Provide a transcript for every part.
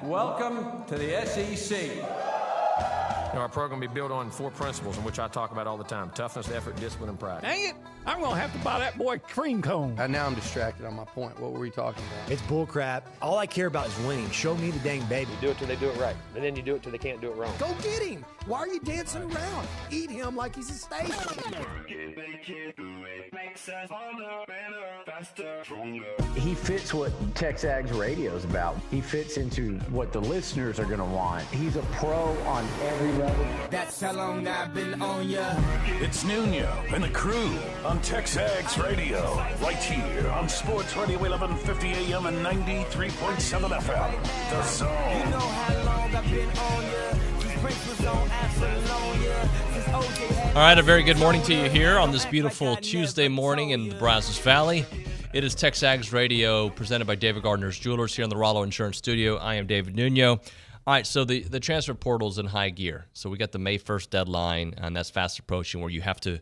Welcome to the SEC. Our program will be built on 4 principles in which I talk about all the time: toughness, effort, discipline, and pride. Dang it! I'm going to have to buy that boy cream cone. Now I'm distracted on my point. What were we talking about? It's bullcrap. All I care about is winning. Show me the dang baby. You do it till they do it right, and then you do it till they can't do it wrong. Go get him. Why are you dancing around? Eat him like he's a steak. He fits what TexAgs radio is about. He fits into what the listeners are going to want. He's a pro on every level. That's how long I've been on ya. It's Nuño and the crew on TexAgs Radio, right here on Sports Radio 1150 AM and 93.7 FM. The Zone. You know how long I've been on ya. All right, a very good morning to you here on this beautiful Tuesday morning in the Brazos Valley. It is TexAgs Radio, presented by David Gardner's Jewelers here in the Rollo Insurance Studio. I am David Nuño. All right, so the transfer portal is in high gear. So we got the May 1st deadline, and that's fast approaching, where you have to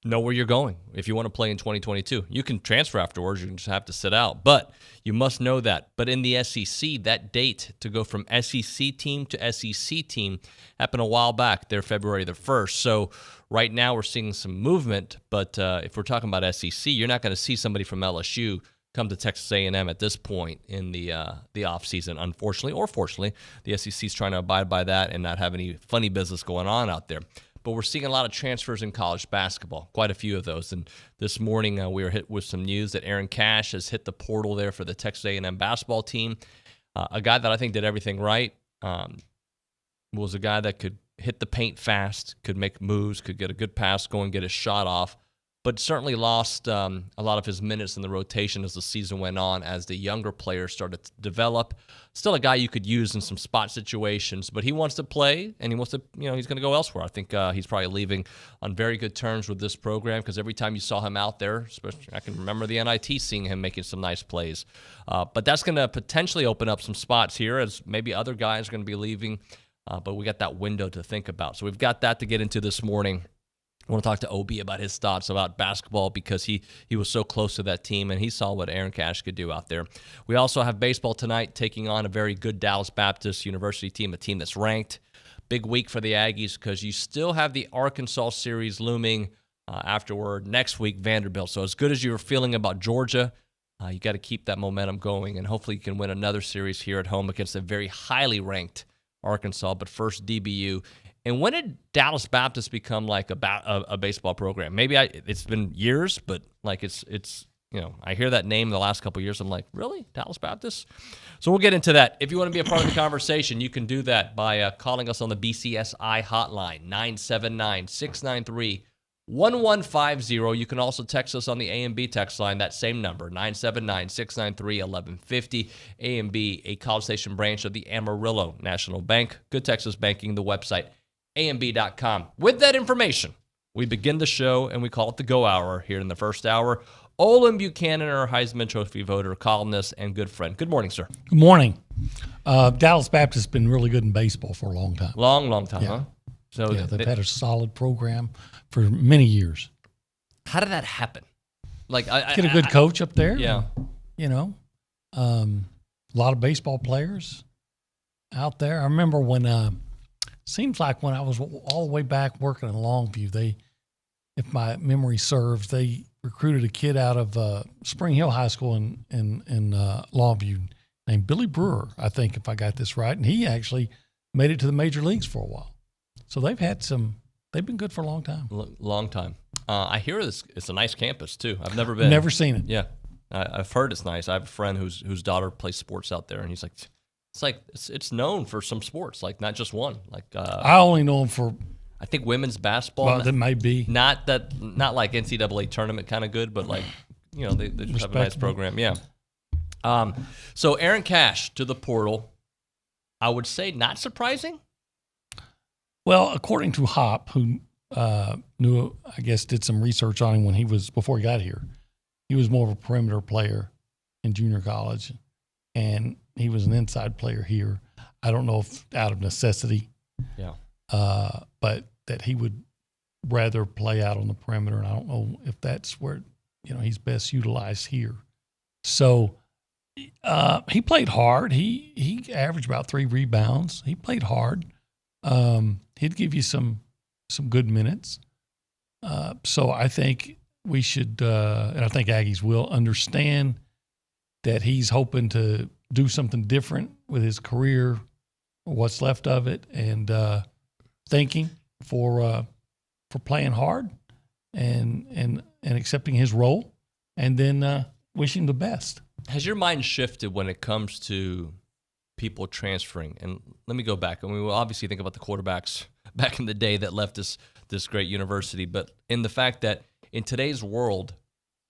know where you're going if you want to play in 2022. You can transfer afterwards. You just have to sit out. But you must know that. But in the SEC, that date to go from SEC team to SEC team happened a while back. They're February the 1st. So right now we're seeing some movement. But if we're talking about SEC, you're not going to see somebody from LSU come to Texas A&M at this point in the offseason, unfortunately or fortunately. The SEC is trying to abide by that and not have any funny business going on out there. But we're seeing a lot of transfers in college basketball, quite a few of those. And this morning we were hit with some news that Aaron Cash has hit the portal there for the Texas A&M basketball team. A guy that I think did everything right, was a guy that could hit the paint fast, could make moves, could get a good pass going, get his shot off, but certainly lost a lot of his minutes in the rotation as the season went on, as the younger players started to develop. Still a guy you could use in some spot situations, but he wants to play, and he wants to, he's going to go elsewhere. I think he's probably leaving on very good terms with this program, because every time you saw him out there, especially I can remember the NIT seeing him making some nice plays. But that's going to potentially open up some spots here, as maybe other guys are going to be leaving, but we got that window to think about. So we've got that to get into this morning. I want to talk to Obi about his thoughts about basketball, because he was so close to that team, and he saw what Aaron Cash could do out there. We also have baseball tonight, taking on a very good Dallas Baptist University team, a team that's ranked. Big week for the Aggies, because you still have the Arkansas series looming afterward next week, Vanderbilt. So as good as you were feeling about Georgia, you got to keep that momentum going, and hopefully you can win another series here at home against a very highly ranked Arkansas, but first DBU. And when did Dallas Baptist become like a baseball program? Maybe it's been years, but like it's I hear that name the last couple of years. I'm like, really? Dallas Baptist? So we'll get into that. If you want to be a part of the conversation, you can do that by calling us on the BCSI hotline, 979-693-1150. You can also text us on the A&B text line, that same number, 979-693-1150. A&B, a College Station branch of the Amarillo National Bank. Good Texas Banking, the website, amb.com. With that information, we begin the show, and we call it the Go Hour here in the first hour. Olin Buchanan, our Heisman Trophy voter, columnist, and good friend. Good morning, sir. Good morning. Dallas Baptist has been really good in baseball for a long time. Long time, yeah. Huh? So yeah, they've had a solid program for many years. How did that happen? Get a good coach up there. Yeah. A lot of baseball players out there. I remember when seems like when I was all the way back working in Longview, if my memory serves, they recruited a kid out of Spring Hill High School in Longview named Billy Brewer, I think, if I got this right. And he actually made it to the major leagues for a while. So they've been good for a long time. Long time. I hear it's a nice campus too. I've never been. Never seen it. Yeah. I've heard it's nice. I have a friend whose daughter plays sports out there, and he's like, it's known for some sports, like not just one. I only know them for, I think, women's basketball. Well, that may be not like NCAA tournament kind of good, but they just have a nice program. Yeah. So Aaron Cash to the portal, I would say not surprising. Well, according to Hop, who did some research on him before he got here, he was more of a perimeter player in junior college, and he was an inside player here. I don't know if out of necessity, but that he would rather play out on the perimeter, and I don't know if that's where he's best utilized here. So, he played hard. He averaged about 3 rebounds. He played hard. He'd give you some good minutes. So I think we should, and I think Aggies will understand that he's hoping to do something different with his career, what's left of it, and thinking for playing hard and accepting his role, and then wish him the best. Has your mind shifted when it comes to people transferring? And let me go back. I mean, we'll obviously think about the quarterbacks back in the day that left this great university, but in the fact that in today's world,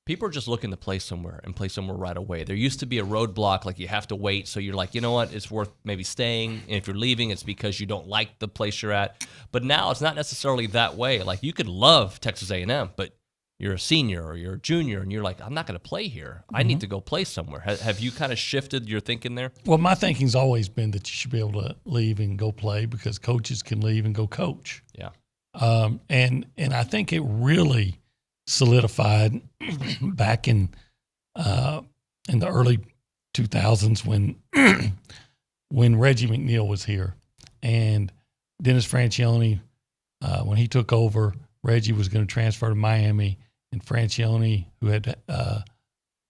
people are just looking to play somewhere and play somewhere right away. There used to be a roadblock, like you have to wait, so you're like, you know what, it's worth maybe staying, and if you're leaving, it's because you don't like the place you're at. But now it's not necessarily that way. Like, you could love Texas A&M, but you're a senior or you're a junior, and you're like, I'm not going to play here. I need to go play somewhere. Have you kind of shifted your thinking there? Well, my thinking's always been that you should be able to leave and go play because coaches can leave and go coach. Yeah. And I think it really solidified back in the early 2000s when Reggie McNeil was here, and Dennis Francione, when he took over, Reggie was going to transfer to Miami, and Francione, who had a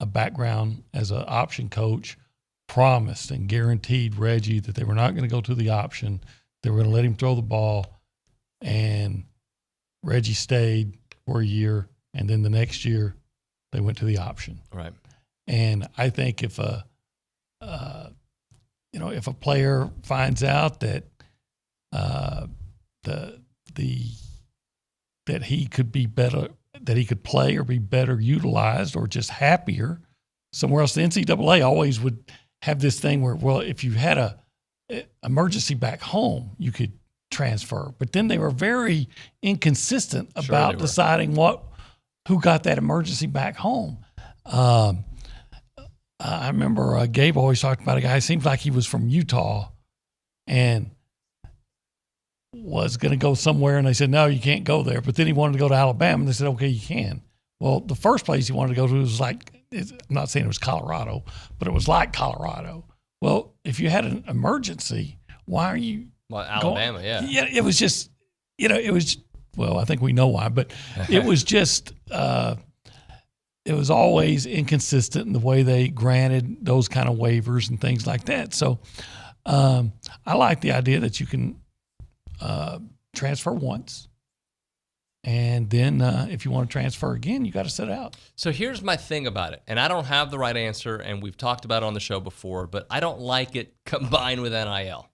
background as an option coach, promised and guaranteed Reggie that they were not going to go to the option. They were going to let him throw the ball, and Reggie stayed for a year, and then the next year they went to the option. Right. And I think if a player finds out that that he could be better, that he could play or be better utilized or just happier somewhere else, the NCAA always would have this thing where, well, if you had a emergency back home, you could transfer. But then they were very inconsistent about deciding who got that emergency back home. I remember Gabe always talked about a guy, it seems like he was from Utah and was going to go somewhere, and they said, no, you can't go there. But then he wanted to go to Alabama, and they said, okay, you can. Well, the first place he wanted to go to was I'm not saying it was Colorado, but it was like Colorado. Well, if you had an emergency, why are you Alabama, yeah. Yeah, it was just, I think we know why, but it was just, it was always inconsistent in the way they granted those kind of waivers and things like that. So I like the idea that you can transfer once, and then if you want to transfer again, you got to sit out. So here's my thing about it, and I don't have the right answer, and we've talked about it on the show before, but I don't like it combined with NIL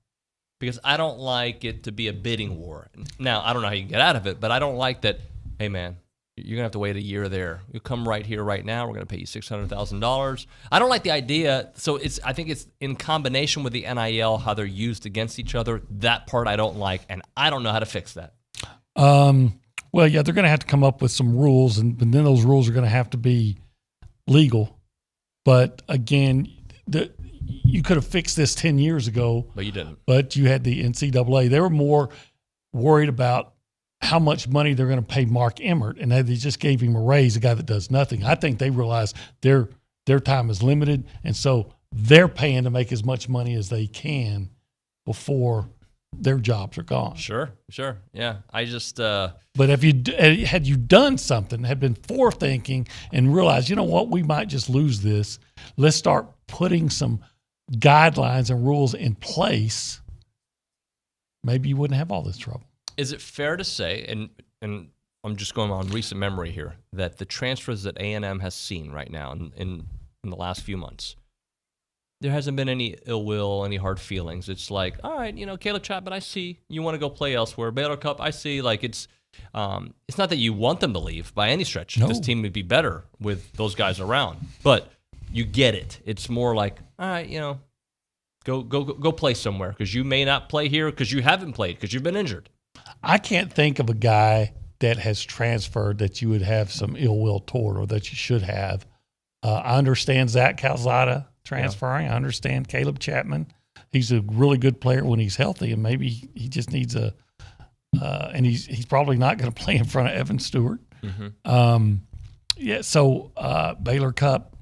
because I don't like it to be a bidding war. Now, I don't know how you can get out of it, but I don't like that, hey, man, you're going to have to wait a year there. You come right here, right now. We're going to pay you $600,000. I don't like the idea. So I think it's in combination with the NIL, how they're used against each other. That part I don't like, and I don't know how to fix that. Well, yeah, they're going to have to come up with some rules, and then those rules are going to have to be legal. But again, you could have fixed this 10 years ago. But you didn't. But you had the NCAA. They were more worried about how much money they're going to pay Mark Emmert, and they just gave him a raise, a guy that does nothing. I think they realize their time is limited, and so they're paying to make as much money as they can before their jobs are gone. Sure, yeah. I just but if had you done something, had been forethinking and realized, you know what, we might just lose this, let's start putting some guidelines and rules in place, maybe you wouldn't have all this trouble. Is it fair to say, and I'm just going on recent memory here, that the transfers that A&M has seen right now in the last few months, there hasn't been any ill will, any hard feelings? It's like, all right, Caleb Chapman, I see you want to go play elsewhere. Baylor Cup, I see. Like it's not that you want them to leave by any stretch. No. This team would be better with those guys around, but you get it. It's more like, all right, go play somewhere because you may not play here because you haven't played because you've been injured. I can't think of a guy that has transferred that you would have some ill will toward or that you should have. I understand Zach Calzada transferring. I understand Caleb Chapman. He's a really good player when he's healthy, and maybe he just needs and he's probably not going to play in front of Evan Stewart. Mm-hmm. So Baylor Cup,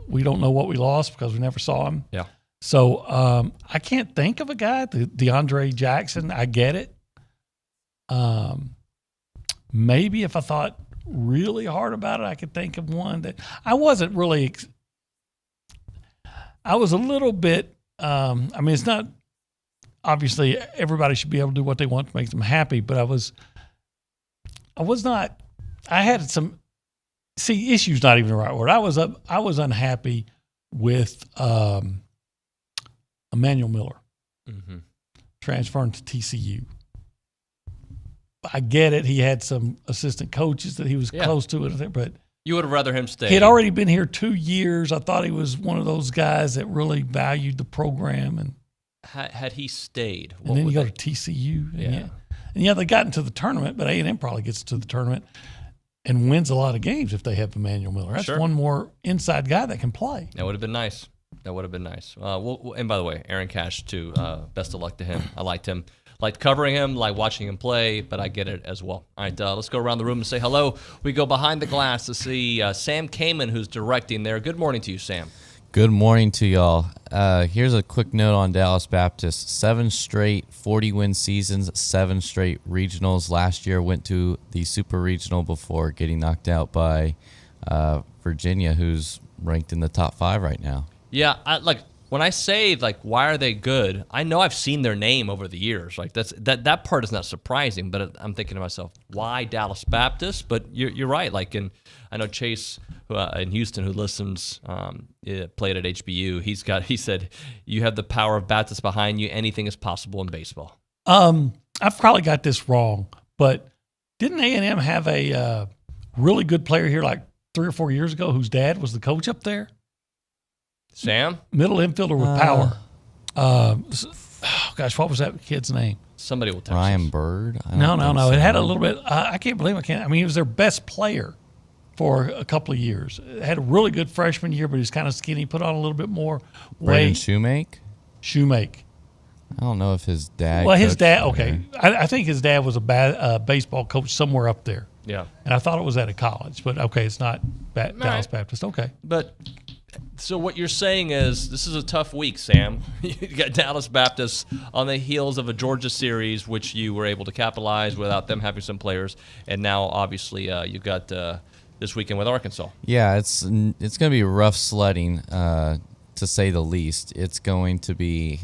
we don't know what we lost because we never saw him. Yeah. So I can't think of a guy. DeAndre Jackson, I get it. Maybe if I thought really hard about it, I could think of one that I wasn't really. I was a little bit. I mean, it's not obviously everybody should be able to do what they want to make them happy, but I was not. I had some. See, issue's not even the right word. I was unhappy with Emmanuel Miller transferring to TCU. I get it. He had some assistant coaches that he was close to, but you would have rather him stay. He had already been here 2 years. I thought he was one of those guys that really valued the program. And had he stayed, and then you go to TCU. And they got into the tournament, but A&M probably gets to the tournament and wins a lot of games if they have Emmanuel Miller. That's one more inside guy that can play. That would have been nice. And by the way, Aaron Cash too. Best of luck to him. I liked him. Liked covering him, like watching him play, but I get it as well. All right, let's go around the room and say hello. We go behind the glass to see Sam Kamen, who's directing there. Good morning to you, Sam. Good morning to y'all. Here's a quick note on Dallas Baptist. 7 straight 40-win seasons, 7 straight regionals. Last year went to the Super Regional before getting knocked out by Virginia, who's ranked in the top 5 right now. Yeah, when I say why are they good, I know I've seen their name over the years. That part is not surprising, but I'm thinking to myself, why Dallas Baptist? But you're right. I know Chase in Houston, who listens, played at HBU. He said, you have the power of Baptist behind you. Anything is possible in baseball. I've probably got this wrong, but didn't A&M have a really good player here 3 or 4 years ago whose dad was the coach up there? Sam? Middle infielder with power. What was that kid's name? Somebody will tell us. Ryan Bird? No. It had a little bit. I can't believe he was their best player for a couple of years. Had a really good freshman year, but he's kind of skinny. Put on a little bit more weight. Shoemake. I don't know if his dad. Well, his dad. Okay, I think his dad was a baseball coach somewhere up there. Yeah. And I thought it was at a college, but okay, it's not Dallas Baptist. Okay. But so what you're saying is this is a tough week, Sam. You got Dallas Baptist on the heels of a Georgia series, which you were able to capitalize without them having some players, and now obviously you got this weekend with Arkansas. Yeah, it's going to be rough sledding, to say the least. It's going to be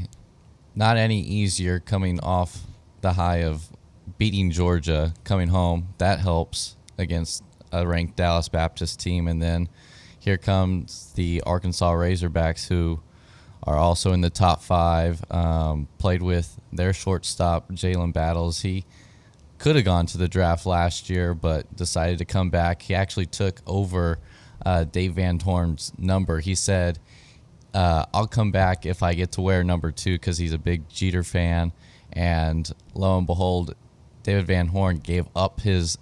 not any easier coming off the high of beating Georgia, coming home. That helps against a ranked Dallas Baptist team, and then here comes the Arkansas Razorbacks, who are also in the top 5, played with their shortstop, Jalen Battles. He could have gone to the draft last year, but decided to come back. He actually took over Dave Van Horn's number. He said, I'll come back if I get to wear number 2, because he's a big Jeter fan. And lo and behold, David Van Horn gave up his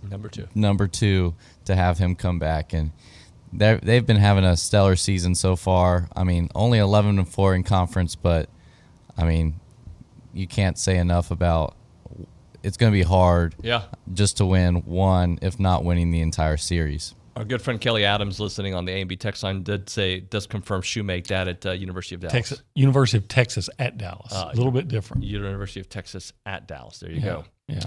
number two to have him come back. And they've been having a stellar season so far. I mean, only 11-4 in conference, but I mean, you can't say enough about it's going to be hard just to win one, if not winning the entire series. Our good friend Kelly Adams, listening on the A&B text line, does confirm Shoemake that at University of Dallas. University of Texas at Dallas. A little bit different. University of Texas at Dallas. There you go. Yeah.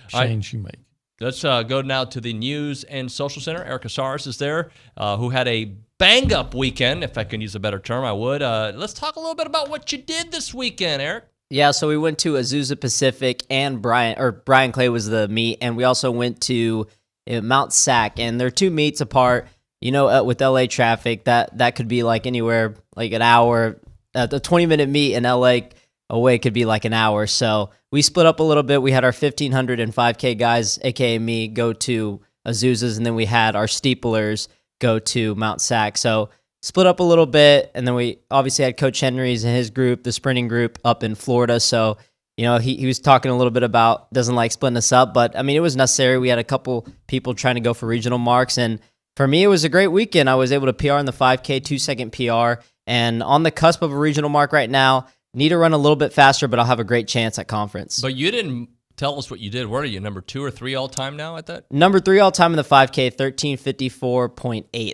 Shane Shoemake. Let's go now to the News and Social Center. Erica Saras is there, who had a bang-up weekend, if I can use a better term, I would. Let's talk a little bit about what you did this weekend, Eric. Yeah, so we went to Azusa Pacific, and Brian Clay was the meet, and we also went to Mount Sac, and they're 2 meets apart. You know, with LA traffic, that could be like anywhere like an hour. The 20-minute meet in LA away could be like an hour. So we split up a little bit. We had our 1,500 and 5K guys, aka me, go to Azusa's, and then we had our steeplers go to Mount Sac. So split up a little bit, and then we obviously had Coach Henry's and his group, the sprinting group, up in Florida. So, you know, he was talking a little bit about doesn't like splitting us up, but I mean, it was necessary. We had a couple people trying to go for regional marks, and for me, it was a great weekend. I was able to PR in the 5K, 2-second PR, and on the cusp of a regional mark right now. Need to run a little bit faster, but I'll have a great chance at conference. But you didn't tell us what you did. Where are you, number 2 or 3 all-time now at that? Number 3 all-time in the 5K, 13:54.8,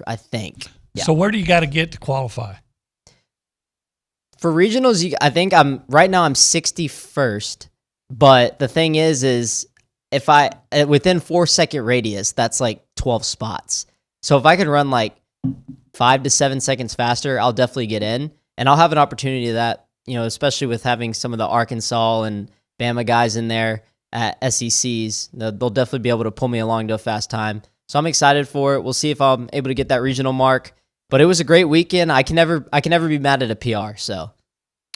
I think. So where do you got to get to qualify? For regionals, I think I'm 61st. But the thing is if I within 4-second radius, that's like 12 spots. So if I can run like 5 to 7 seconds faster, I'll definitely get in, and I'll have an opportunity to that. Especially with having some of the Arkansas and Bama guys in there at SECs, they'll definitely be able to pull me along to a fast time. So I'm excited for it. We'll see if I'm able to get that regional mark. But it was a great weekend. I can never be mad at a PR. So.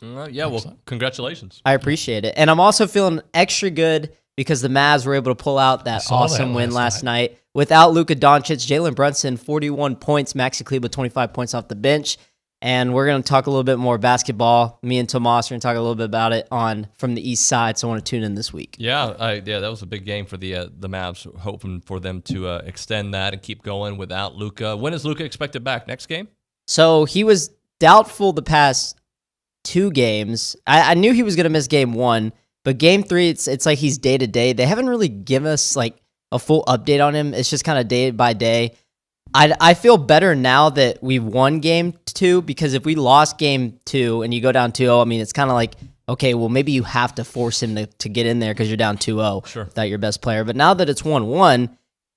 Well, congratulations. I appreciate it. And I'm also feeling extra good because the Mavs were able to pull out that awesome win last night. Without Luka Doncic, Jalen Brunson, 41 points, Maxi Kleber, 25 points off the bench. And we're going to talk a little bit more basketball. Me and Tomas are going to talk a little bit about it from the East Side, so I want to tune in this week. Yeah, that was a big game for the Mavs, hoping for them to extend that and keep going without Luka. When is Luka expected back? Next game? So he was doubtful the past 2 games. I knew he was going to miss game 1, but game 3, it's like he's day to day. They haven't really given us like a full update on him. It's just kind of day by day. I feel better now that we've won game 2, because if we lost game 2 and you go down 2-0, I mean, it's kind of like, okay, well, maybe you have to force him to get in there because you're down 2-0 without your best player. But now that it's 1-1,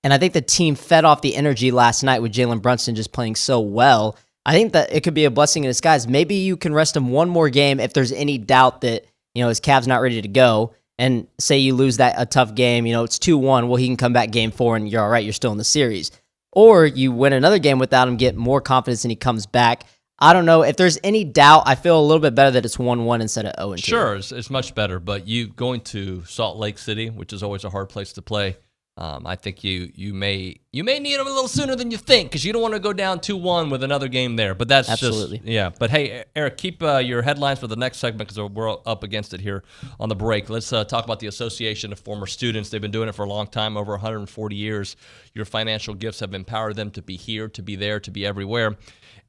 and I think the team fed off the energy last night with Jalen Brunson just playing so well, I think that it could be a blessing in disguise. Maybe you can rest him one more game if there's any doubt that, his calf's not ready to go. And say you lose a tough game, it's 2-1, well, he can come back game 4 and you're all right, you're still in the series. Or you win another game without him, get more confidence, and he comes back. I don't know. If there's any doubt, I feel a little bit better that it's 1-1 instead of 0-2. Sure, it's much better. But you going to Salt Lake City, which is always a hard place to play, I think you may need him a little sooner than you think, because you don't want to go down 2-1 with another game there. But that's absolutely. But hey, Eric, keep your headlines for the next segment, because we're up against it here on the break. Let's talk about the Association of Former Students. They've been doing it for a long time, over 140 years. Your financial gifts have empowered them to be here, to be there, to be everywhere.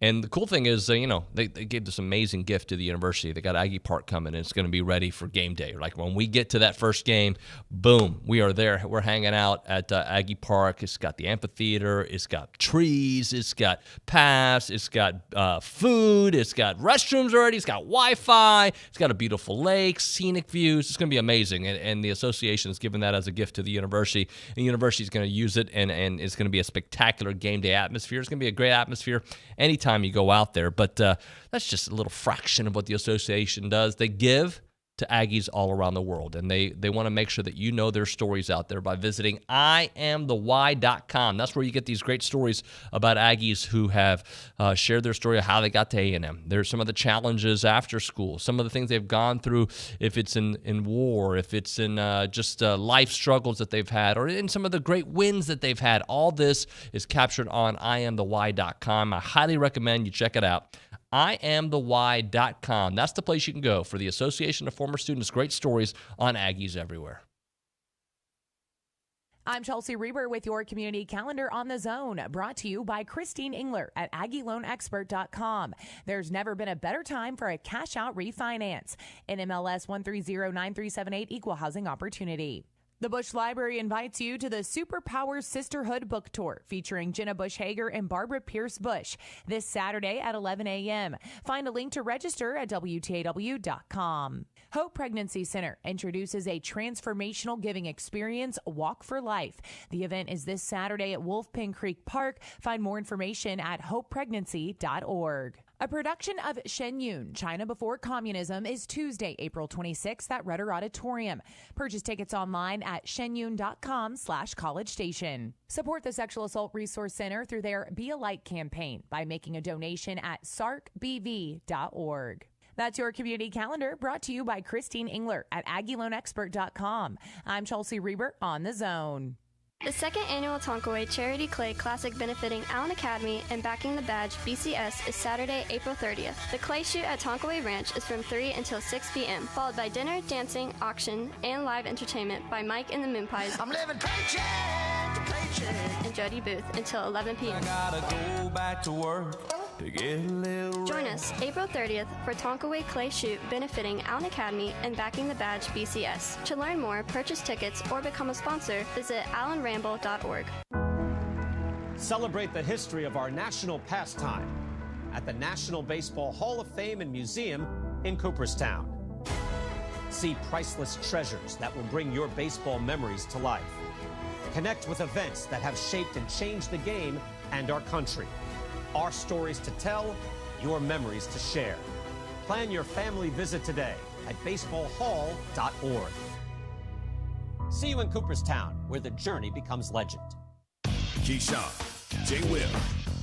And the cool thing is, they gave this amazing gift to the university. They got Aggie Park coming, and it's going to be ready for game day. Like when we get to that first game, boom, we are there. We're hanging out at Aggie Park. It's got the amphitheater. It's got trees. It's got paths. It's got food. It's got restrooms already. It's got Wi-Fi. It's got a beautiful lake, scenic views. It's going to be amazing. And the association has given that as a gift to the university. And the university is going to use it, and it's going to be a spectacular game day atmosphere. It's going to be a great atmosphere anytime you go out there. But that's just a little fraction of what the association does. They give to Aggies all around the world, and they want to make sure that you know their stories out there by visiting IamTheWhy.com. That's where you get these great stories about Aggies who have shared their story of how they got to A&M. There's some of the challenges after school, some of the things they've gone through, if it's in war, if it's in just life struggles that they've had, or in some of the great wins that they've had. All this is captured on IamTheWhy.com. I highly recommend you check it out. IamTheWhy.com. That's the place you can go for the Association of Former Students. Great stories on Aggies everywhere. I'm Chelsea Reber with your community calendar on the Zone, brought to you by Christine Engler at AggieLoanExpert.com. There's never been a better time for a cash-out refinance. NMLS 1309378, Equal Housing Opportunity. The Bush Library invites you to the Superpower Sisterhood Book Tour featuring Jenna Bush Hager and Barbara Pierce Bush this Saturday at 11 a.m. Find a link to register at WTAW.com. Hope Pregnancy Center introduces a transformational giving experience, Walk for Life. The event is this Saturday at Wolf Pen Creek Park. Find more information at hopepregnancy.org. A production of Shen Yun, China Before Communism, is Tuesday, April 26th at Rudder Auditorium. Purchase tickets online at shenyun.com/College Station. Support the Sexual Assault Resource Center through their Be a Light campaign by making a donation at sarcbv.org. That's your community calendar, brought to you by Christine Engler at AggieLoanExpert.com. I'm Chelsea Reber on the Zone. The second annual Tonkaway Charity Clay Classic benefiting Allen Academy and backing the badge BCS is Saturday, April 30th. The clay shoot at Tonkaway Ranch is from 3 until 6 p.m., followed by dinner, dancing, auction, and live entertainment by Mike and the Moon Pies. I'm living paycheck to paycheck. And Jody Booth until 11 p.m. I gotta go back to work to get a little. Join us April 30th for Tonkaway Clay Shoot benefiting Allen Academy and backing the badge BCS. To learn more, purchase tickets, or become a sponsor, visit allenramble.org. Celebrate the history of our national pastime at the National Baseball Hall of Fame and Museum in Cooperstown. See priceless treasures that will bring your baseball memories to life. Connect with events that have shaped and changed the game and our country. Our stories to tell, your memories to share. Plan your family visit today at baseballhall.org. See you in Cooperstown, where the journey becomes legend. Keyshawn, J. Will,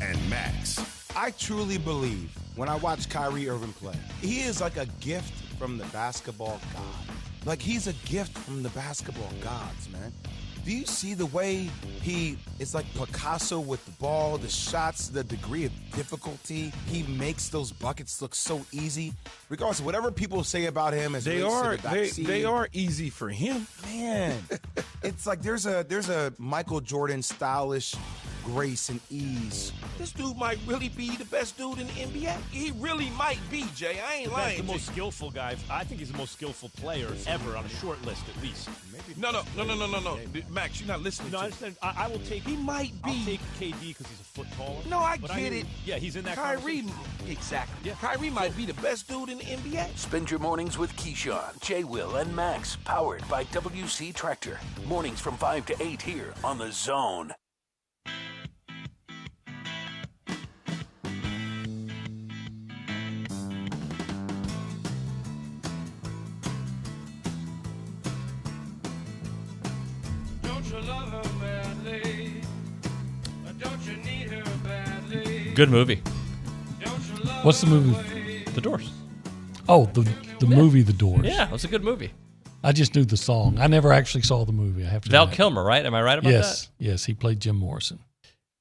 and Max. I truly believe when I watch Kyrie Irving play, he is like a gift from the basketball god. Like, he's a gift from the basketball gods, man. Do you see the way he is like Picasso with the ball, the shots, the degree of difficulty? He makes those buckets look so easy. Regardless of whatever people say about him as They are easy for him. Man, it's like there's a Michael Jordan stylish grace and ease. This dude might really be the best dude in the NBA. He really might be, Jay. I ain't lying. He's the most skillful guy. I think he's the most skillful player ever on a short list, at least. No. Max, you're not listening. No, I understand. I will take. He might be. I'll take KD because he's a foot taller. No, I get it. Yeah, he's in that. Kyrie, exactly. Yeah. Kyrie might be the best dude in the NBA. Spend your mornings with Keyshawn, J. Will, and Max, powered by WC Tractor. Mornings from 5 to 8 here on The Zone. Good movie. What's the movie? The Doors. Oh, the movie The Doors. Yeah, it was a good movie. I just knew the song. I never actually saw the movie. I have to. Val Kilmer, right? Am I right about that? Yes, he played Jim Morrison.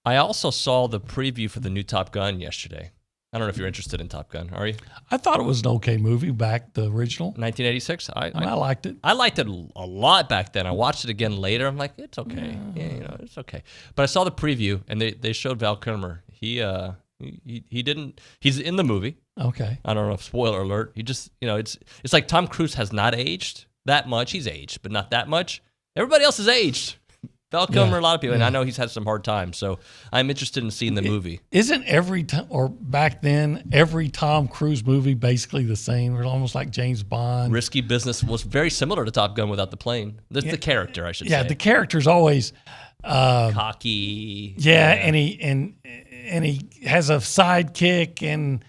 I also saw the preview for the new Top Gun yesterday. I don't know if you're interested in Top Gun. Are you? I thought it was an okay movie back, the original. 1986? I liked it. I liked it a lot back then. I watched it again later. I'm like, it's okay. Yeah, it's okay. But I saw the preview, and they showed Val Kilmer. He didn't. He's in the movie. Okay. I don't know if spoiler alert. He just, it's like Tom Cruise has not aged that much. He's aged, but not that much. Everybody else has aged. Val Kilmer, a lot of people, and I know he's had some hard times, so I'm interested in seeing the movie. Isn't every time, or back then, every Tom Cruise movie basically the same? It was almost like James Bond. Risky Business was very similar to Top Gun without the plane. The character, I should say. Yeah, the character's always cocky. Yeah, and he has a sidekick, and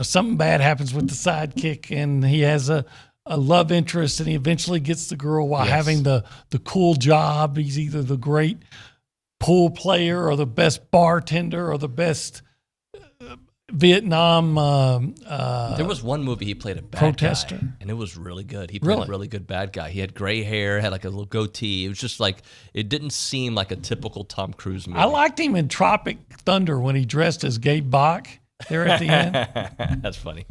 something bad happens with the sidekick, and he has a love interest, and he eventually gets the girl while having the cool job. He's either the great pool player or the best bartender or the best Vietnam there was one movie he played a bad protester guy, and it was really good. He played a really good bad guy. He had gray hair, had like a little goatee. It was just like, it didn't seem like a typical Tom Cruise movie. I liked him in Tropic Thunder when he dressed as Gabe Bach there at the end. That's funny.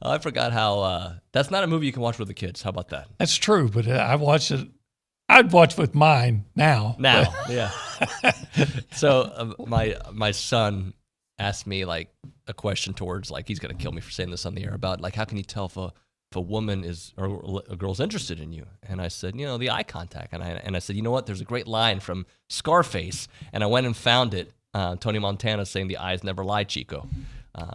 I forgot how that's not a movie you can watch with the kids. How about that? That's true, but I watched it. I'd watch with mine now. Yeah. So my son asked me like a question towards, like, he's gonna kill me for saying this on the air, about like, how can you tell if a woman is, or a girl's interested in you? And I said, the eye contact. And I said, you know what? There's a great line from Scarface, and I went and found it. Tony Montana saying, "The eyes never lie, Chico."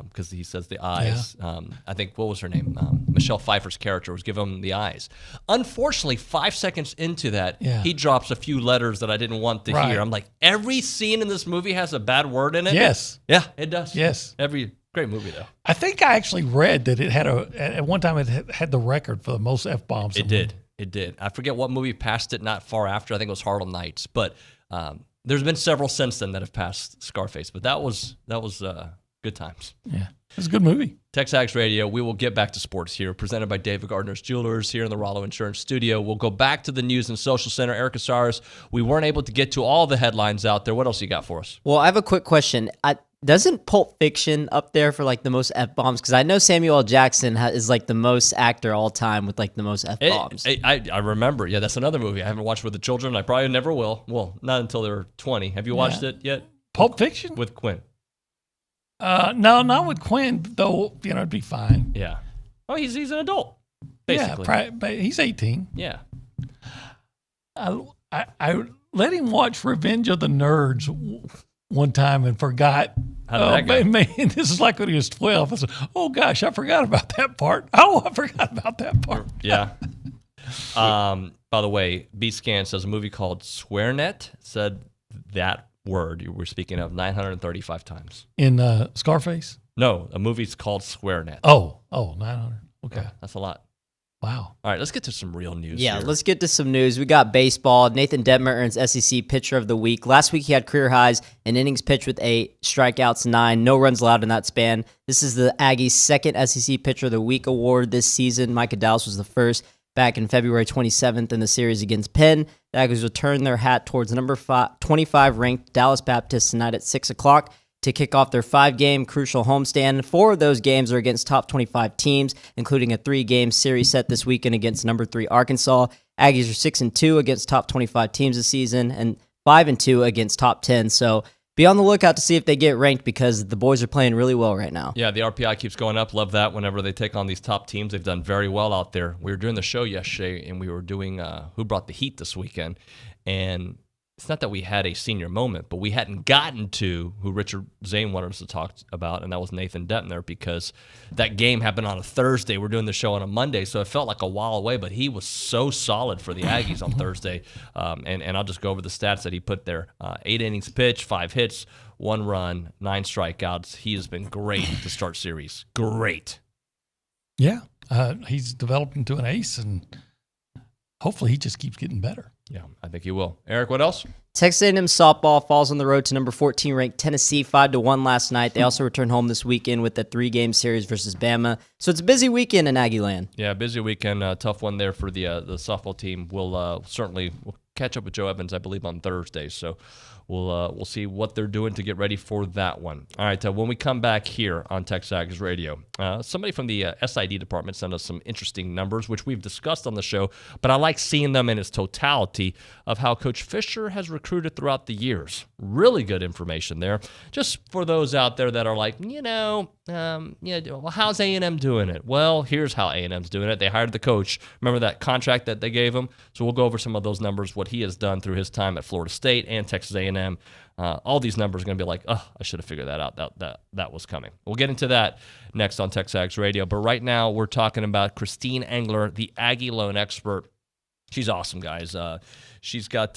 Because he says the eyes. Yeah. I think, what was her name? Michelle Pfeiffer's character was giving him the eyes. Unfortunately, 5 seconds into that, he drops a few letters that I didn't want to hear. I'm like, every scene in this movie has a bad word in it? Yes. Yeah, it does. Yes. Every great movie, though. I think I actually read that it had at one time it had the record for the most F-bombs. It did. I forget what movie passed it not far after. I think it was Harlem Nights. But there's been several since then that have passed Scarface. But that was good times. Yeah, it's a good movie. TexAgs Radio. We will get back to sports here, presented by David Gardner's Jewelers here in the Rollo Insurance Studio. We'll go back to the News and Social Center. Erica Saras, we weren't able to get to all the headlines out there. What else you got for us? Well, I have a quick question. Doesn't Pulp Fiction up there for like the most F-bombs? Because I know Samuel L. Jackson is like the most actor all time with like the most F-bombs. I remember. Yeah, that's another movie I haven't watched with the children. I probably never will. Well, not until they're 20. Have you watched it yet? Pulp Fiction? With Quinn. No, not with Quinn, though. It'd be fine. Yeah. Oh, he's an adult, basically. Yeah, but he's 18. Yeah. I let him watch Revenge of the Nerds one time and forgot. How did that go? Man, this is like when he was 12. I said, oh, gosh, I forgot about that part. Oh, I forgot about that part. Yeah. By the way, B-Scan says a movie called SwearNet said that word you were speaking of 935 times. In Scarface? No, a movie's called SwearNet. Oh, 900. Okay. Yeah, that's a lot. Wow. All right, let's get to some real news. Yeah, here. let's get to some news. We got baseball. Nathan Detmer earns SEC Pitcher of the Week. Last week he had career highs in innings pitched with 8, strikeouts 9, no runs allowed in that span. This is the Aggies' second SEC Pitcher of the Week award this season. Micah Dallas was the first back in February 27th in the series against Penn. The Aggies returned their hat towards number 25 ranked Dallas Baptist tonight at 6 o'clock. To kick off their 5-game crucial homestand. 4 of those games are against top 25 teams, including a 3-game series set this weekend against number 3 Arkansas. Aggies are 6-2 against top 25 teams this season and 5-2 against top 10. So be on the lookout to see if they get ranked because the boys are playing really well right now. Yeah, the RPI keeps going up. Love that whenever they take on these top teams. They've done very well out there. We were doing the show yesterday, and we were doing Who Brought the Heat this weekend. And it's not that we had a senior moment, but we hadn't gotten to who Richard Zane wanted us to talk about, and that was Nathan Detmer, because that game happened on a Thursday. We're doing the show on a Monday, so it felt like a while away, but he was so solid for the Aggies on Thursday. And I'll just go over the stats that he put there. 8 innings pitched, 5 hits, 1 run, 9 strikeouts. He has been great to start series. Great. Yeah, he's developed into an ace, and hopefully he just keeps getting better. Yeah, I think he will. Eric, what else? Texas A&M softball falls on the road to number 14 ranked Tennessee 5-1 last night. They also return home this weekend with a 3-game series versus Bama. So it's a busy weekend in Aggie land. Yeah, busy weekend. Tough one there for the softball team. We'll certainly catch up with Joe Evans, I believe, on Thursday. So we'll see what they're doing to get ready for that one. All right, when we come back here on TexAgs Radio, somebody from the SID department sent us some interesting numbers, which we've discussed on the show, but I like seeing them in its totality of how Coach Fisher has recruited throughout the years. Really good information there. Just for those out there that are like, well, how's A&M doing it? Well, here's how A&M's doing it. They hired the coach. Remember that contract that they gave him? So we'll go over some of those numbers, what he has done through his time at Florida State and Texas A&M. All these numbers are going to be like, I should have figured that out. That was coming. We'll get into that next on TexAgs Radio. But right now, we're talking about Christine Engler, the Aggie loan expert. She's awesome, guys. She's got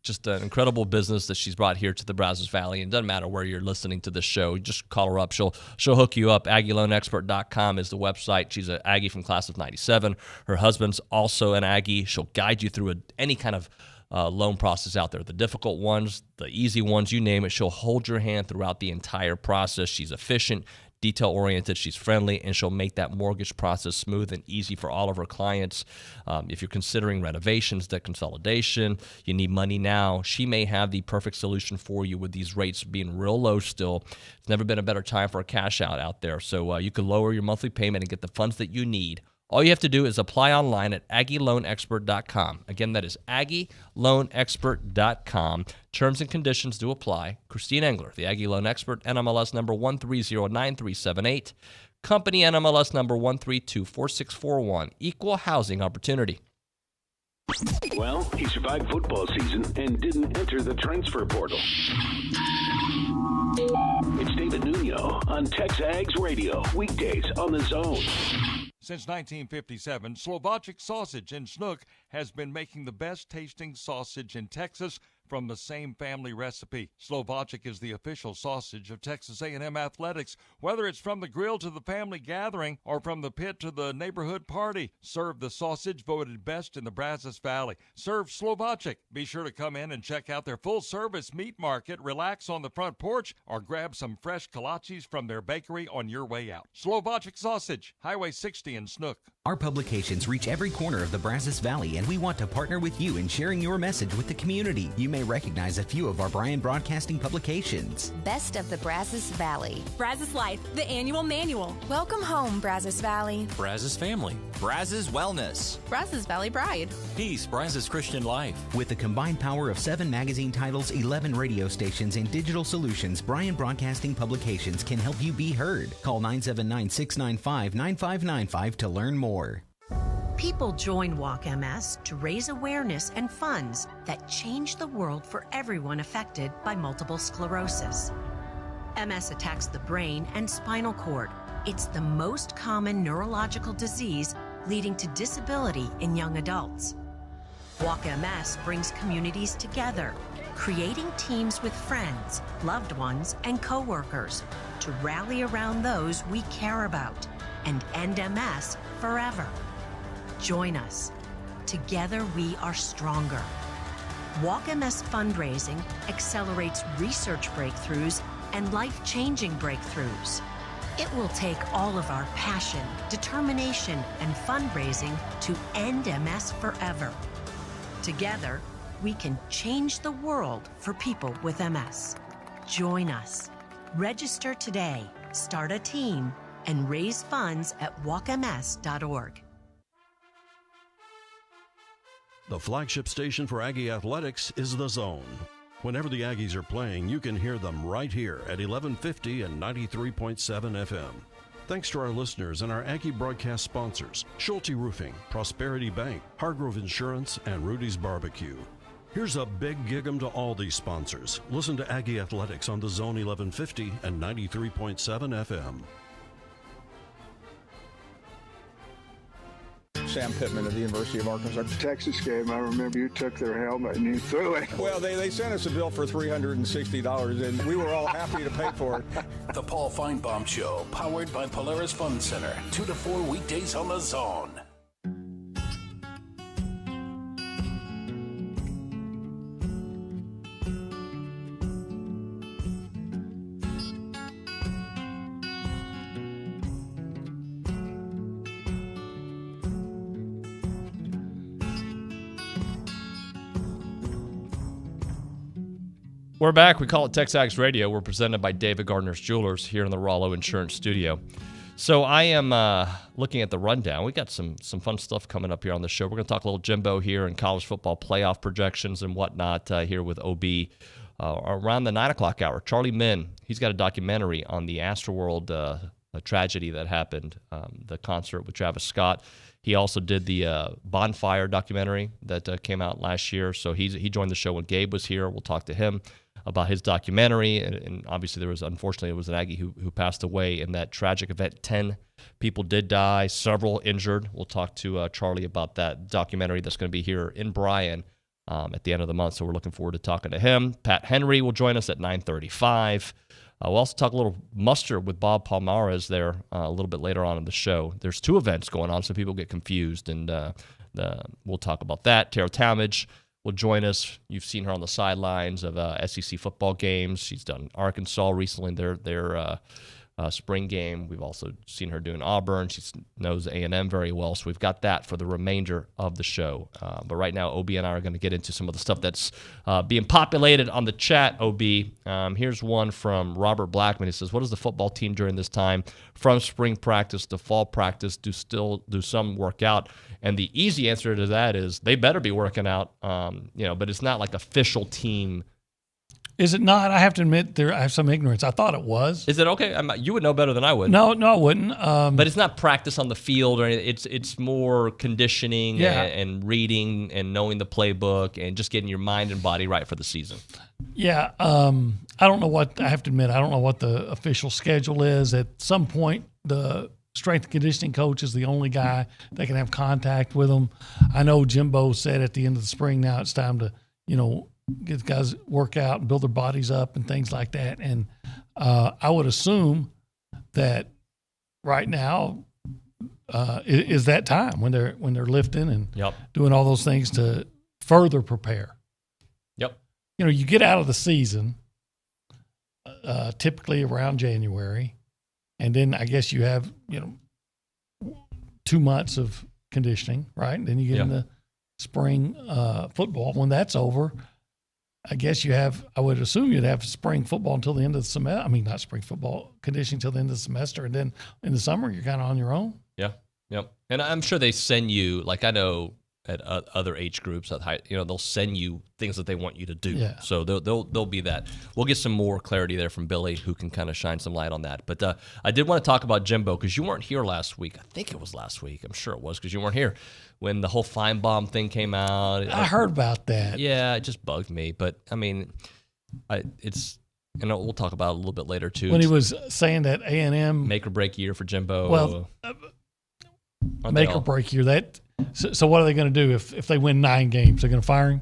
just an incredible business that she's brought here to the Brazos Valley. And it doesn't matter where you're listening to this show. You just call her up. She'll hook you up. AggieLoanExpert.com is the website. She's an Aggie from class of 97. Her husband's also an Aggie. She'll guide you through any kind of loan process out there. The difficult ones, the easy ones, you name it. She'll hold your hand throughout the entire process. She's efficient, detail-oriented, she's friendly, and she'll make that mortgage process smooth and easy for all of her clients. If you're considering renovations, debt consolidation, you need money now, she may have the perfect solution for you with these rates being real low still. It's never been a better time for a cash out there. So you can lower your monthly payment and get the funds that you need. All you have to do is apply online at AggieLoanExpert.com. Again, that is AggieLoanExpert.com. Terms and conditions do apply. Christine Engler, the Aggie Loan Expert, NMLS number 1309378. Company NMLS number 1324641. Equal housing opportunity. Well, he survived football season and didn't enter the transfer portal. It's David Nuño on TexAgs Radio, weekdays on The Zone. Since 1957, Slovakic Sausage in Snook has been making the best tasting sausage in Texas from the same family recipe. Slovakic is the official sausage of Texas A&M Athletics. Whether it's from the grill to the family gathering or from the pit to the neighborhood party, serve the sausage voted best in the Brazos Valley. Serve Slovakic. Be sure to come in and check out their full-service meat market, relax on the front porch, or grab some fresh kolaches from their bakery on your way out. Slovakic Sausage, Highway 60 in Snook. Our publications reach every corner of the Brazos Valley, and we want to partner with you in sharing your message with the community. You may recognize a few of our Bryan Broadcasting publications. Best of the Brazos Valley. Brazos Life, the annual manual. Welcome home, Brazos Valley. Brazos Family. Brazos Wellness. Brazos Valley Bride. Peace, Brazos Christian Life. With the combined power of 7 magazine titles, 11 radio stations, and digital solutions, Bryan Broadcasting Publications can help you be heard. Call 979-695-9595 to learn more. People join Walk MS to raise awareness and funds that change the world for everyone affected by multiple sclerosis. MS attacks the brain and spinal cord. It's the most common neurological disease leading to disability in young adults. Walk MS brings communities together, creating teams with friends, loved ones, and coworkers to rally around those we care about and end MS forever. Join us. Together we are stronger. Walk MS fundraising accelerates research breakthroughs and life-changing breakthroughs. It will take all of our passion, determination, and fundraising to end MS forever. Together, we can change the world for people with MS. Join us. Register today, start a team, and raise funds at walkms.org. The flagship station for Aggie Athletics is The Zone. Whenever the Aggies are playing, you can hear them right here at 1150 and 93.7 FM. Thanks to our listeners and our Aggie broadcast sponsors, Schulte Roofing, Prosperity Bank, Hargrove Insurance, and Rudy's Barbecue. Here's a big gig 'em to all these sponsors. Listen to Aggie Athletics on The Zone 1150 and 93.7 FM. Sam Pittman of the University of Arkansas. Texas game, I remember you took their helmet and you threw it. Well, they sent us a bill for $360, and we were all happy to pay for it. The Paul Feinbaum Show, powered by Polaris Fun Center, 2 to 4 weekdays on The Zone. We're back. We call it TexAgs Radio. We're presented by David Gardner's Jewelers here in the Rollo Insurance Studio. So I am looking at the rundown. We got some fun stuff coming up here on the show. We're going to talk a little Jimbo here and college football playoff projections and whatnot here with OB. Around the 9 o'clock hour, Charlie Minn, he's got a documentary on the Astroworld tragedy that happened, the concert with Travis Scott. He also did the Bonfire documentary that came out last year. So he joined the show when Gabe was here. We'll talk to him about his documentary. And obviously unfortunately, it was an Aggie who passed away in that tragic event. 10 people did die, several injured. We'll talk to Charlie about that documentary that's going to be here in Bryan at the end of the month. So we're looking forward to talking to him. Pat Henry will join us at 9:35. We'll also talk a little muster with Bob Palmares there a little bit later on in the show. There's 2 events going on, so people get confused, and we'll talk about that. Tara Talmadge will join us. You've seen her on the sidelines of SEC football games. She's done Arkansas recently, their spring game. We've also seen her doing Auburn. She knows A&M very well, so we've got that for the remainder of the show. But right now, OB and I are going to get into some of the stuff that's being populated on the chat, OB. Here's one from Robert Blackman. He says, what is the football team during this time from spring practice to fall practice? Do some work out? And the easy answer to that is they better be working out, but it's not like official team. Is it not? I have to admit, I have some ignorance. I thought it was. Is it okay? You would know better than I would. No, I wouldn't. But it's not practice on the field or anything. It's more conditioning and reading and knowing the playbook and just getting your mind and body right for the season. Yeah. I don't know what, I have to admit, I don't know what the official schedule is. At some point, the strength and conditioning coach is the only guy that can have contact with them. I know Jimbo said at the end of the spring, now it's time to, get the guys work out and build their bodies up and things like that. And I would assume that right now is that time when they're lifting and doing all those things to further prepare. Yep. You get out of the season typically around January, and then I guess you have 2 months of conditioning, right? And then you get into spring football. When that's over, I guess I would assume you'd have spring football until the end of the semester. I mean, not spring football, conditioning until the end of the semester. And then in the summer, you're kind of on your own. Yeah. Yep. And I'm sure they send you, like I know at other age groups. They'll send you things that they want you to do. Yeah. So they'll be that. We'll get some more clarity there from Billy, who can kind of shine some light on that. But I did want to talk about Jimbo because you weren't here last week. I think it was last week. I'm sure it was because you weren't here when the whole Feinbaum thing came out. I heard about that. Yeah, it just bugged me. But I mean, we'll talk about it a little bit later too. When he was saying that A&M make or break year for Jimbo. Well, make or break year. So what are they going to do if they win 9 games? They're going to fire him?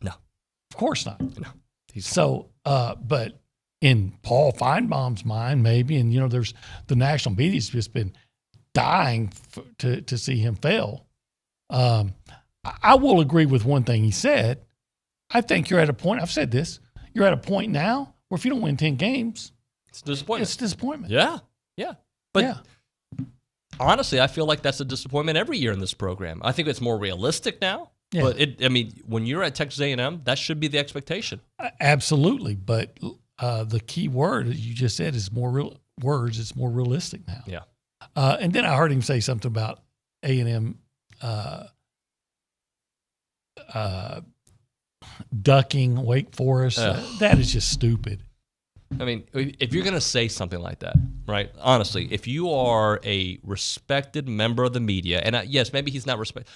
No, of course not. No, but in Paul Feinbaum's mind, maybe, and there's the national media's just been dying to see him fail. I will agree with one thing he said. I think you're at a point. I've said this. You're at a point now where if you don't win 10 games, it's disappointment. It's disappointment. Yeah. But honestly, I feel like that's a disappointment every year in this program. I think it's more realistic now. Yeah. But when you're at Texas A&M, that should be the expectation. Absolutely. But the key word you just said is more real words. It's more realistic now. Yeah. And then I heard him say something about A&M ducking Wake Forest. That is just stupid. I mean, if you're going to say something like that, right? Honestly, if you are a respected member of the media, and yes, maybe he's not respected.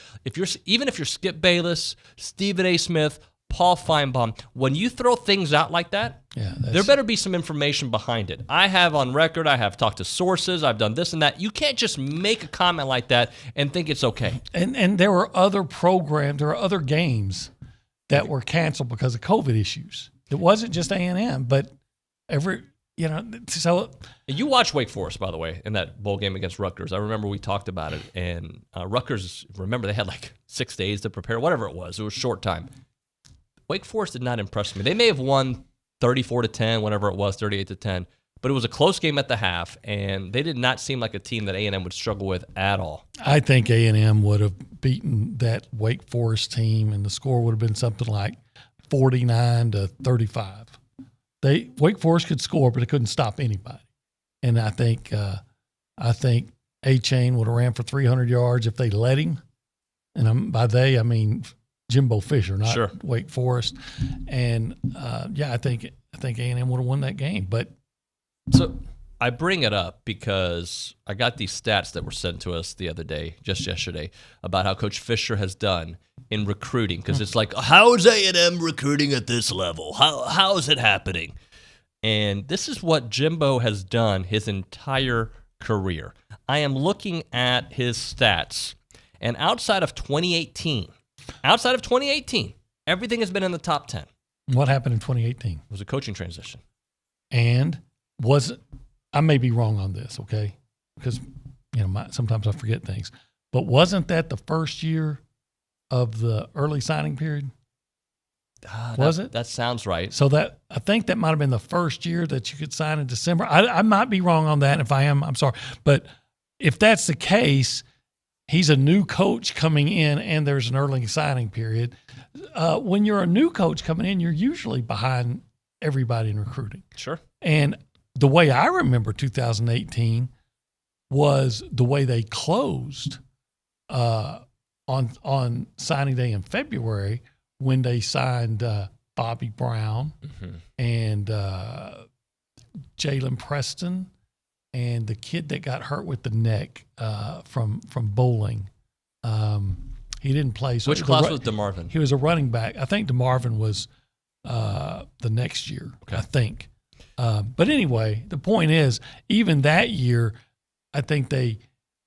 Even if you're Skip Bayless, Stephen A. Smith, Paul Feinbaum, when you throw things out like that, there better be some information behind it. I have on record, I have talked to sources, I've done this and that. You can't just make a comment like that and think it's okay. And there were other programs, there were other games that were canceled because of COVID issues. It wasn't just A&M, but so. You watched Wake Forest, by the way, in that bowl game against Rutgers. I remember we talked about it, and Rutgers, remember, they had like 6 days to prepare, whatever it was. It was a short time. Wake Forest did not impress me. They may have won 34-10, whatever it was, 38-10, but it was a close game at the half, and they did not seem like a team that A&M would struggle with at all. I think A&M would have beaten that Wake Forest team, and the score would have been something like 49-35. Wake Forest could score, but it couldn't stop anybody. And I think A-Chain would have ran for 300 yards if they let him. And by they, I mean Jimbo Fisher, not Wake Forest. And I think A&M would have won that game. But so I bring it up because I got these stats that were sent to us the other day, just yesterday, about how Coach Fisher has done in recruiting. Because it's like, how is A&M recruiting at this level? How is it happening? And this is what Jimbo has done his entire career. I am looking at his stats, and outside of 2018, everything has been in the top 10. What happened in 2018? It was a coaching transition. And I may be wrong on this, okay? Because sometimes I forget things. But wasn't that the first year of the early signing period? Was it? That sounds right. So I think that might have been the first year that you could sign in December. I might be wrong on that. And if I am, I'm sorry. But if that's the case, he's a new coach coming in and there's an early signing period. When you're a new coach coming in, you're usually behind everybody in recruiting. Sure. And the way I remember 2018 was the way they closed on signing day in February when they signed Bobby Brown and Jalen Preston and the kid that got hurt with the neck from bowling. He didn't play. So which class was DeMarvin? He was a running back. I think DeMarvin was the next year, I think. But anyway, the point is, even that year, I think they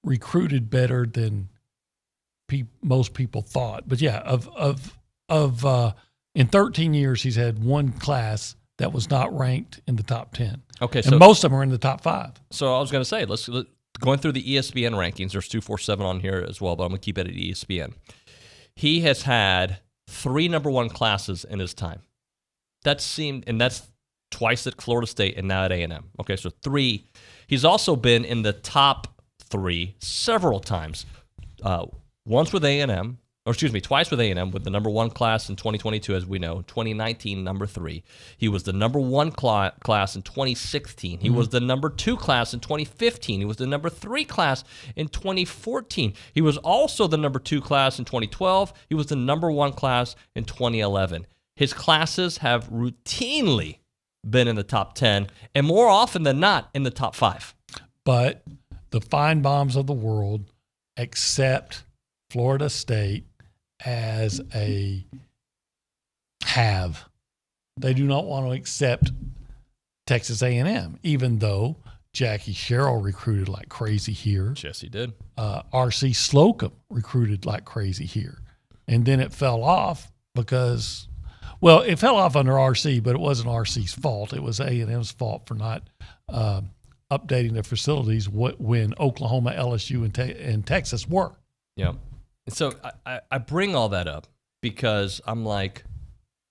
recruited better than most people thought. But yeah, in 13 years, he's had one class that was not ranked in the top 10. Okay, and most of them are in the top 5. So I was going to say, let's going through the ESPN rankings. There's 247 on here as well, but I'm going to keep it at ESPN. He has had 3 number 1 classes in his time. That's twice at Florida State and now at A&M. Okay, so 3. He's also been in the top 3 several times. Once with A&M, twice with A&M, with the number 1 class in 2022, as we know. 2019, number 3. He was the number 1 class in 2016. He was the number 2 class in 2015. He was the number 3 class in 2014. He was also the number 2 class in 2012. He was the number 1 class in 2011. His classes have routinely been in the top 10, and more often than not, in the top 5. But the Feinbaums of the world accept Florida State as a have. They do not want to accept Texas A&M, even though Jackie Sherrill recruited like crazy here. Yes, he did. R.C. Slocum recruited like crazy here. And then it fell off because, well, it fell off under R.C., but it wasn't R.C.'s fault. It was A&M's fault for not updating their facilities when Oklahoma, LSU, and Texas were. Yeah. So I bring all that up because I'm like,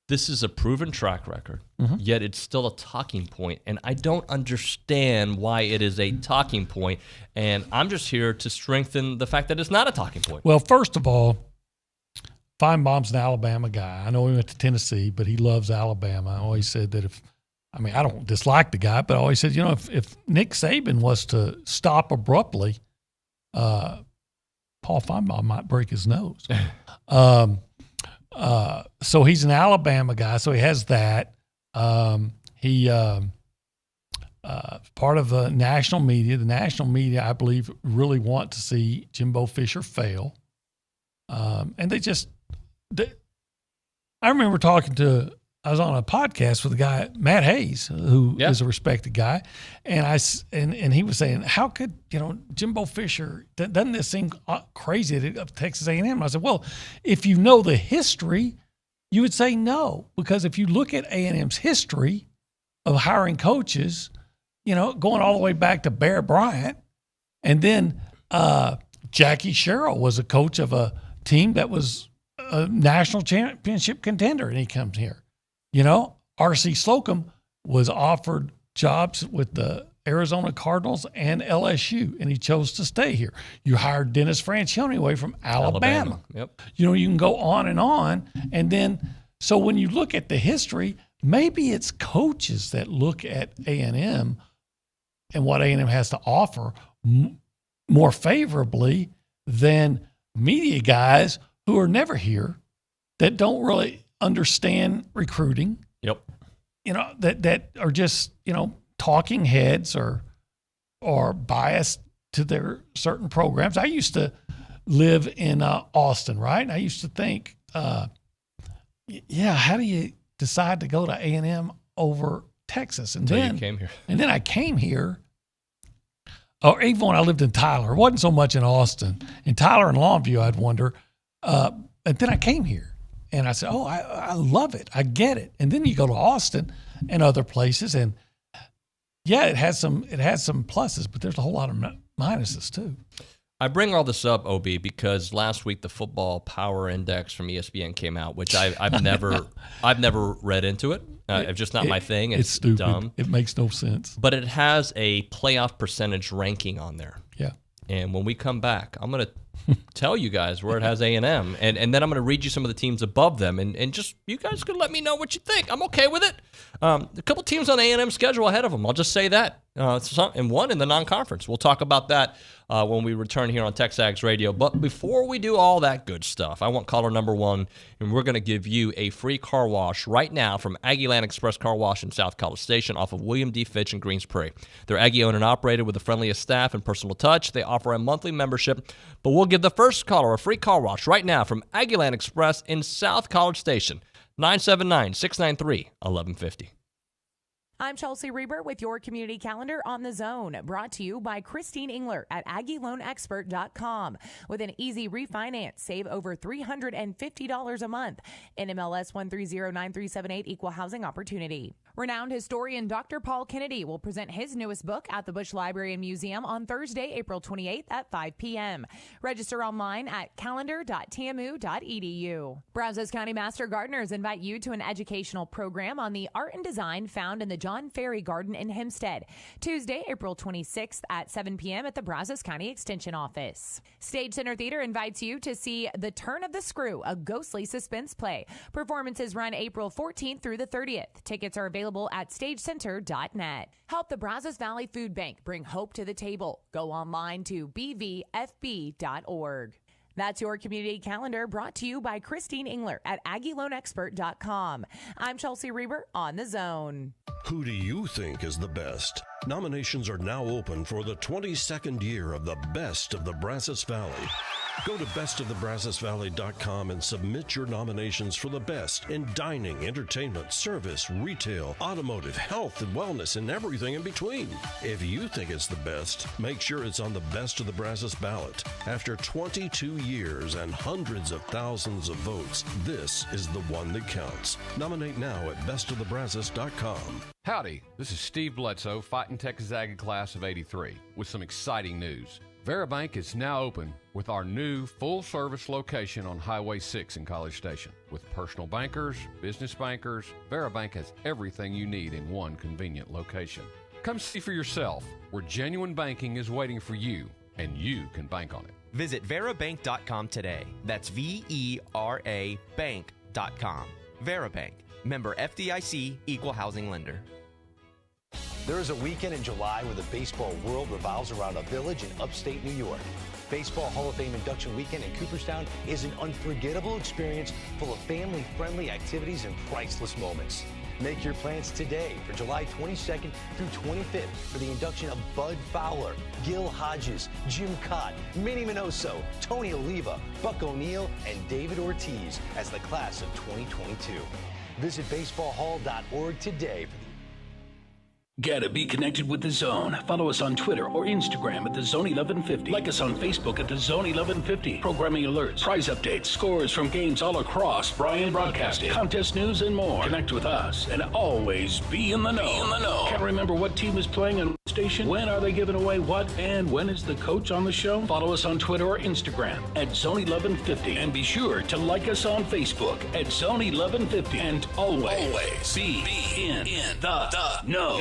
this is a proven track record, yet it's still a talking point. And I don't understand why it is a talking point. And I'm just here to strengthen the fact that it's not a talking point. Well, first of all, Feinbaum's an Alabama guy. I know he went to Tennessee, but he loves Alabama. I always said that I don't dislike the guy, but I always said, if Nick Saban was to stop abruptly, Paul Feinbaum might break his nose. So he's an Alabama guy, so he has that. He part of the national media. The national media, I believe, really want to see Jimbo Fisher fail. And I remember I was on a podcast with a guy, Matt Hayes, who is a respected guy, and he was saying, how could Jimbo Fisher? Doesn't this seem crazy of Texas A&M? I said, well, if you know the history, you would say no, because if you look at A&M's history of hiring coaches, going all the way back to Bear Bryant, and then Jackie Sherrill was a coach of a team that was a national championship contender, and he comes here. R.C. Slocum was offered jobs with the Arizona Cardinals and LSU, and he chose to stay here. You hired Dennis Franchione away from Alabama. Yep. You can go on. And then, so when you look at the history, maybe it's coaches that look at A&M and what A&M has to offer more favorably than media guys who are never here that don't really understand recruiting. Yep. That are just, talking heads or biased to their certain programs. I used to live in Austin, right? And I used to think, how do you decide to go to A&M over Texas? And Until you came here. And then I came here. Or even when I lived in Tyler, it wasn't so much in Austin. In Tyler and Longview, I'd wonder. And then I came here. And I said, I love it. I get it. And then you go to Austin and other places, and it has some pluses, but there's a whole lot of minuses too. I bring all this up, OB, because last week the Football Power Index from ESPN came out, which I've never read into it. It's just not my thing. It's stupid. Dumb. It makes no sense. But it has a playoff percentage ranking on there. Yeah. And when we come back, I'm going to tell you guys where it has A&M, and then I'm going to read you some of the teams above them, and just you guys can let me know what you think. I'm okay with it. A couple teams on A&M's schedule ahead of them. I'll just say that. And one in the non-conference. We'll talk about that when we return here on TexAgs Radio. But before we do all that good stuff, I want caller number 1, and we're going to give you a free car wash right now from Aggie Land Express Car Wash in South College Station off of William D. Fitch in Greens Prairie. They're Aggie owned and operated with the friendliest staff and personal touch. They offer a monthly membership, but we'll give the first caller a free car wash right now from Aggie Land Express in South College Station. 979-693-1150. I'm Chelsea Reber with your community calendar on the zone, brought to you by Christine Engler at AggieLoanExpert.com. With an easy refinance, save over $350 a month. NMLS 1309378, Equal Housing Opportunity. Renowned historian Dr. Paul Kennedy will present his newest book at the Bush Library and Museum on Thursday, April 28th at 5 p.m. Register online at calendar.tmu.edu. Brazos County Master Gardeners invite you to an educational program on the art and design found in the John John Ferry Garden in Hempstead. Tuesday, April 26th at 7 p.m. at the Brazos County Extension Office. Stage Center Theater invites you to see The Turn of the Screw, a ghostly suspense play. Performances run April 14th through the 30th. Tickets are available at stagecenter.net. Help the Brazos Valley Food Bank bring hope to the table. Go online to bvfb.org. That's your community calendar, brought to you by Christine Engler at AggieLoanExpert.com. I'm Chelsea Reber on The Zone. Who do you think is the best? Nominations are now open for the 22nd year of the Best of the Brazos Valley. Go to bestofthebrazosvalley.com and submit your nominations for the best in dining, entertainment, service, retail, automotive, health, and wellness, and everything in between. If you think it's the best, make sure it's on the Best of the Brazos ballot. After 22 years and hundreds of thousands of votes, this is the one that counts. Nominate now at bestofthebrazos.com. Howdy, this is Steve Bledsoe, fighting TexAgs class of '83, with some exciting news. VeriBank is now open with our new full-service location on Highway 6 in College Station. With personal bankers, business bankers, VeriBank has everything you need in one convenient location. Come see for yourself, where genuine banking is waiting for you, and you can bank on it. Visit VeraBank.com today. That's VERA Bank.com. VeraBank. Member FDIC, Equal Housing Lender. There is a weekend in July where the baseball world revolves around a village in upstate New York. Baseball Hall of Fame induction weekend in Cooperstown is an unforgettable experience full of family-friendly activities and priceless moments. Make your plans today for July 22nd through 25th for the induction of Bud Fowler, Gil Hodges, Jim Cott, Minnie Minoso, Tony Oliva, Buck O'Neill, and David Ortiz as the class of 2022. Visit baseballhall.org today for the Gotta be connected with The Zone. Follow us on Twitter or Instagram at The Zone 1150. Like us on Facebook at The Zone 1150. Programming alerts, prize updates, scores from games all across Bryan Broadcasting, contest news, and more. Connect with us and always be in the know. Can't remember what team is playing on what station? When are they giving away what? And when is the coach on the show? Follow us on Twitter or Instagram at Zone 1150. And be sure to like us on Facebook at Zone 1150. And always be in the know.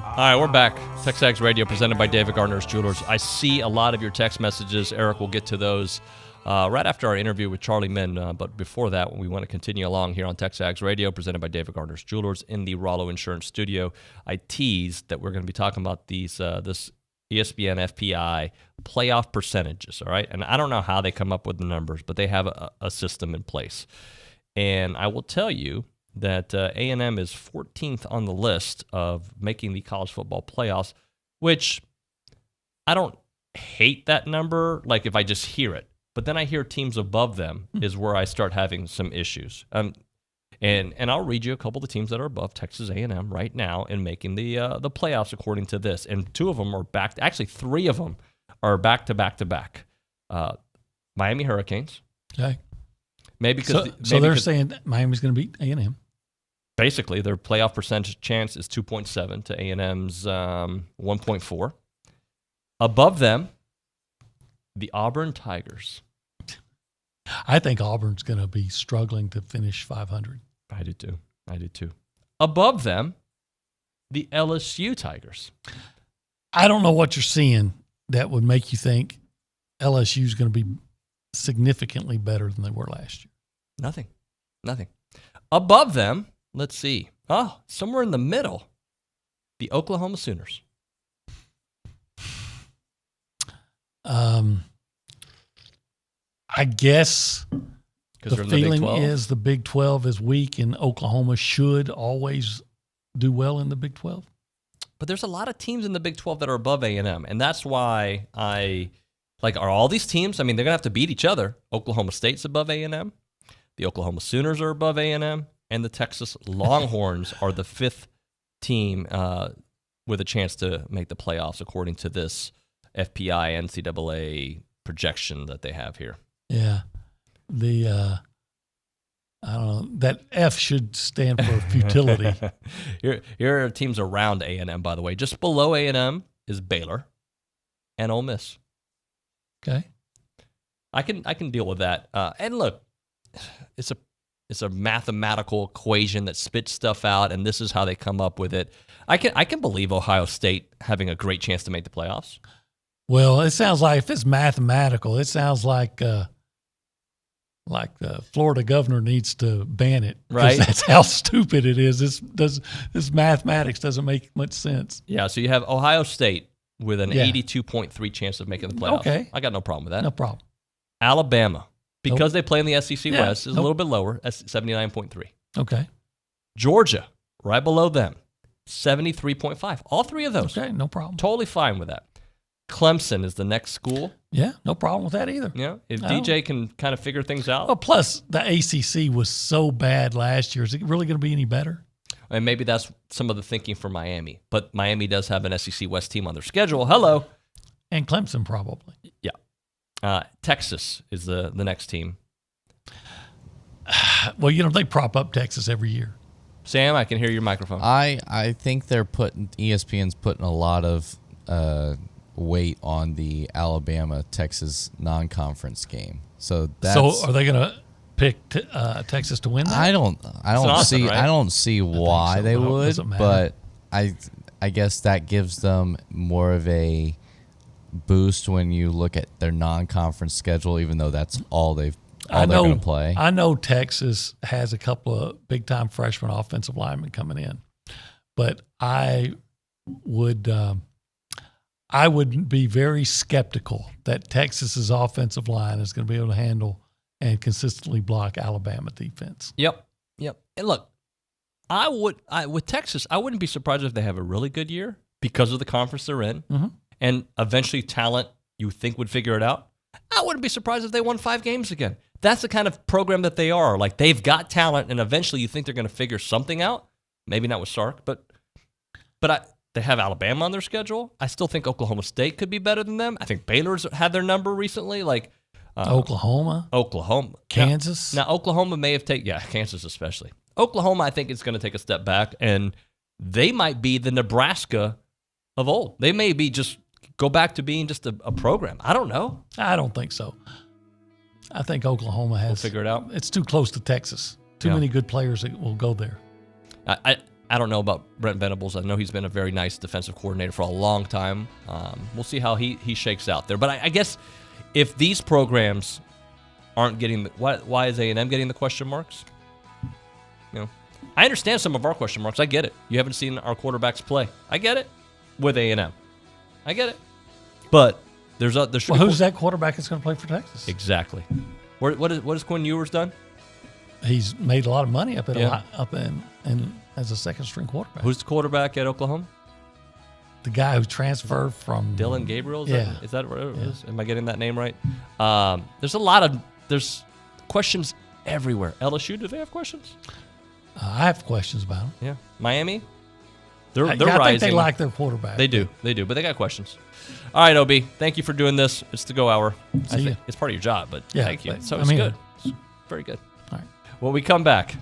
All right, we're back. TexAgs Radio presented by David Gardner's Jewelers. I see a lot of your text messages. Eric will get to those right after our interview with Charlie Minn. But before that, we want to continue along here on TexAgs Radio presented by David Gardner's Jewelers in the Rollo Insurance Studio. I teased that we're going to be talking about these this ESPN FPI playoff percentages, all right? And I don't know how they come up with the numbers, but they have a system in place. And I will tell you that A&M is 14th on the list of making the college football playoffs, which I don't hate that number, like if I just hear it. But then I hear teams above them is where I start having some issues. And I'll read you a couple of the teams that are above Texas A&M right now in making the playoffs according to this. And two of them are back. Actually, three of them are back-to-back-to-back. Miami Hurricanes. Okay. Maybe because they're saying that Miami's going to beat A&M. Basically, their playoff percentage chance is 2.7 to A&M's 1.4. Above them, the Auburn Tigers. I think Auburn's going to be struggling to finish 500. I do too. Above them, the LSU Tigers. I don't know what you're seeing that would make you think LSU's going to be significantly better than they were last year. Nothing. Above them, let's see. Oh, somewhere in the middle, the Oklahoma Sooners. I guess the feeling the is the Big 12 is weak and Oklahoma should always do well in the Big 12. But there's a lot of teams in the Big 12 that are above A&M, and that's why are all these teams, I mean, they're going to have to beat each other. Oklahoma State's above A&M. The Oklahoma Sooners are above A&M, and the Texas Longhorns are the fifth team with a chance to make the playoffs according to this FPI NCAA projection that they have here. Yeah. The I don't know. That F should stand for futility. Here are teams around A&M, by the way. Just below A&M is Baylor and Ole Miss. Okay. I can deal with that. And look, it's a mathematical equation that spits stuff out, and this is how they come up with it. I can believe Ohio State having a great chance to make the playoffs. Well, it sounds like if it's mathematical, it sounds like the Florida governor needs to ban it. Right. That's how stupid it is. This mathematics doesn't make much sense. Yeah, so you have Ohio State with an 82.3 chance of making the playoffs. Okay. I got no problem with that. No problem. Alabama, because they play in the SEC West, is a Nope. little bit lower, at 79.3. Okay. Georgia, right below them, 73.5. All three of those. Okay, no problem. Totally fine with that. Clemson is the next school. Yeah, no problem with that either. Yeah, if No. DJ can kind of figure things out. Well, plus the ACC was so bad last year. Is it really going to be any better? And maybe that's some of the thinking for Miami. But Miami does have an SEC West team on their schedule. Hello. And Clemson probably. Yeah. Texas is the next team. Well, they prop up Texas every year. Sam, I can hear your microphone. I think they're ESPN's putting a lot of weight on the Alabama-Texas non-conference game. So are they going to pick Texas to win that? I don't Austin, see right? I don't see why they It would, doesn't matter. but I guess that gives them more of a boost when you look at their non-conference schedule, even though that's all they're going to play. I know Texas has a couple of big-time freshman offensive linemen coming in, but I would be very skeptical that Texas's offensive line is going to be able to handle and consistently block Alabama defense. Yep. And look, with Texas, I wouldn't be surprised if they have a really good year because of the conference they're in, and eventually talent you think would figure it out. I wouldn't be surprised if they won 5 games again. That's the kind of program that they are. Like, they've got talent, and eventually you think they're going to figure something out. Maybe not with Sark, but they have Alabama on their schedule. I still think Oklahoma State could be better than them. I think Baylor's had their number recently. Oklahoma, Kansas. Now Oklahoma may have taken, Kansas especially. Oklahoma, I think, is going to take a step back, and they might be the Nebraska of old. They may be go back to being just a program. I don't know. I don't think so. I think Oklahoma has. We'll figure it out. It's too close to Texas. Too many good players that will go there. I don't know about Brent Venables. I know he's been a very nice defensive coordinator for a long time. We'll see how he shakes out there. But I guess if these programs aren't getting why is A&M getting the question marks? I understand some of our question marks. I get it. You haven't seen our quarterbacks play. I get it with A&M. I get it. But there should be who's that quarterback that's going to play for Texas? Exactly. What has Quinn Ewers done? He's made a lot of money up in as a second string quarterback. Who's the quarterback at Oklahoma? The guy who transferred from Dylan Gabriel. Is that what it is? Am I getting that name right? There's questions everywhere. LSU, do they have questions? I have questions about them. Yeah. Miami? They're I rising. think they like their quarterback. They do, but they got questions. All right, OB, thank you for doing this. It's the Go Hour. See ya. It's part of your job, but Yeah, thank you. but, So it's good. It's very good. All right. When we come back,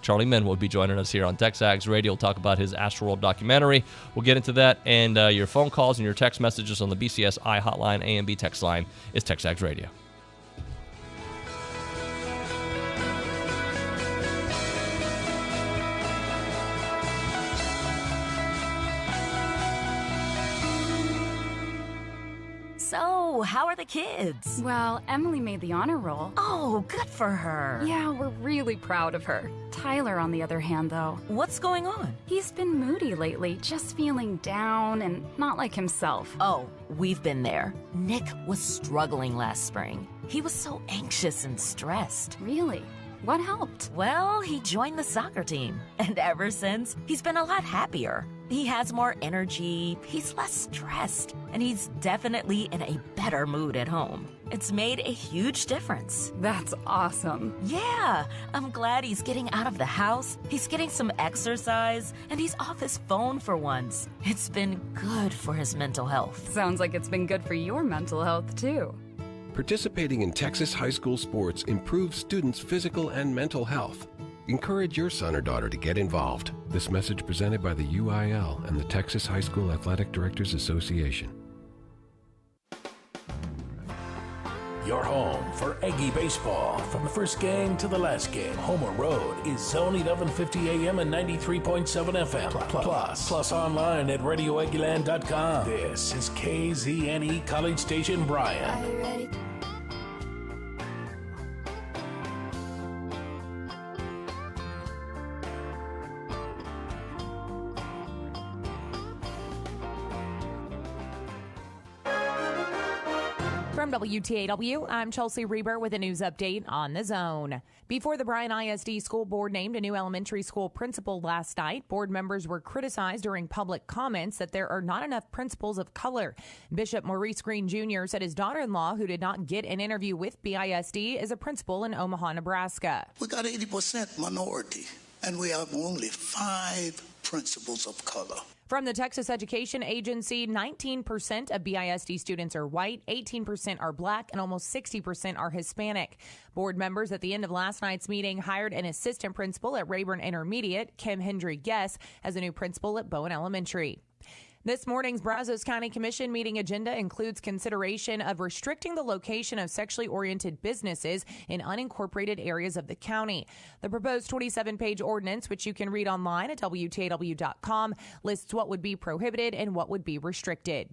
Charlie Minn will be joining us here on TexAgs Radio. We'll talk about his Astroworld documentary. We'll get into that, and your phone calls and your text messages on the BCSI hotline, A&B text line is TexAgs Radio. So, how are the kids? Well, Emily made the honor roll. Oh, good for her. Yeah, we're really proud of her. Tyler, on the other hand, though. What's going on? He's been moody lately, just feeling down and not like himself. Oh, we've been there. Nick was struggling last spring. He was so anxious and stressed. Really? What helped? Well, he joined the soccer team. And ever since, he's been a lot happier. He has more energy, he's less stressed, and he's definitely in a better mood at home. It's made a huge difference. That's awesome. Yeah, I'm glad he's getting out of the house, he's getting some exercise, and he's off his phone for once. It's been good for his mental health. Sounds like it's been good for your mental health, too. Participating in Texas high school sports improves students' physical and mental health. Encourage your son or daughter to get involved. This message presented by the UIL and the Texas High School Athletic Directors Association. Your home for Aggie baseball. From the first game to the last game, home or road is Zone 1150 AM and 93.7 FM. Plus online at RadioAggieland.com. This is KZNE College Station Bryan. From WTAW, I'm Chelsea Reber with a news update on the Zone. Before the Bryan ISD School Board named a new elementary school principal last night, board members were criticized during public comments that there are not enough principals of color. Bishop Maurice Green Jr. said his daughter-in-law, who did not get an interview with BISD, is a principal in Omaha, Nebraska. We got 80% minority, and we have only 5 principals of color. From the Texas Education Agency, 19% of BISD students are white, 18% are black, and almost 60% are Hispanic. Board members at the end of last night's meeting hired an assistant principal at Rayburn Intermediate, Kim Hendry Guess, as a new principal at Bowen Elementary. This morning's Brazos County Commission meeting agenda includes consideration of restricting the location of sexually oriented businesses in unincorporated areas of the county. The proposed 27-page ordinance, which you can read online at WTAW.com, lists what would be prohibited and what would be restricted.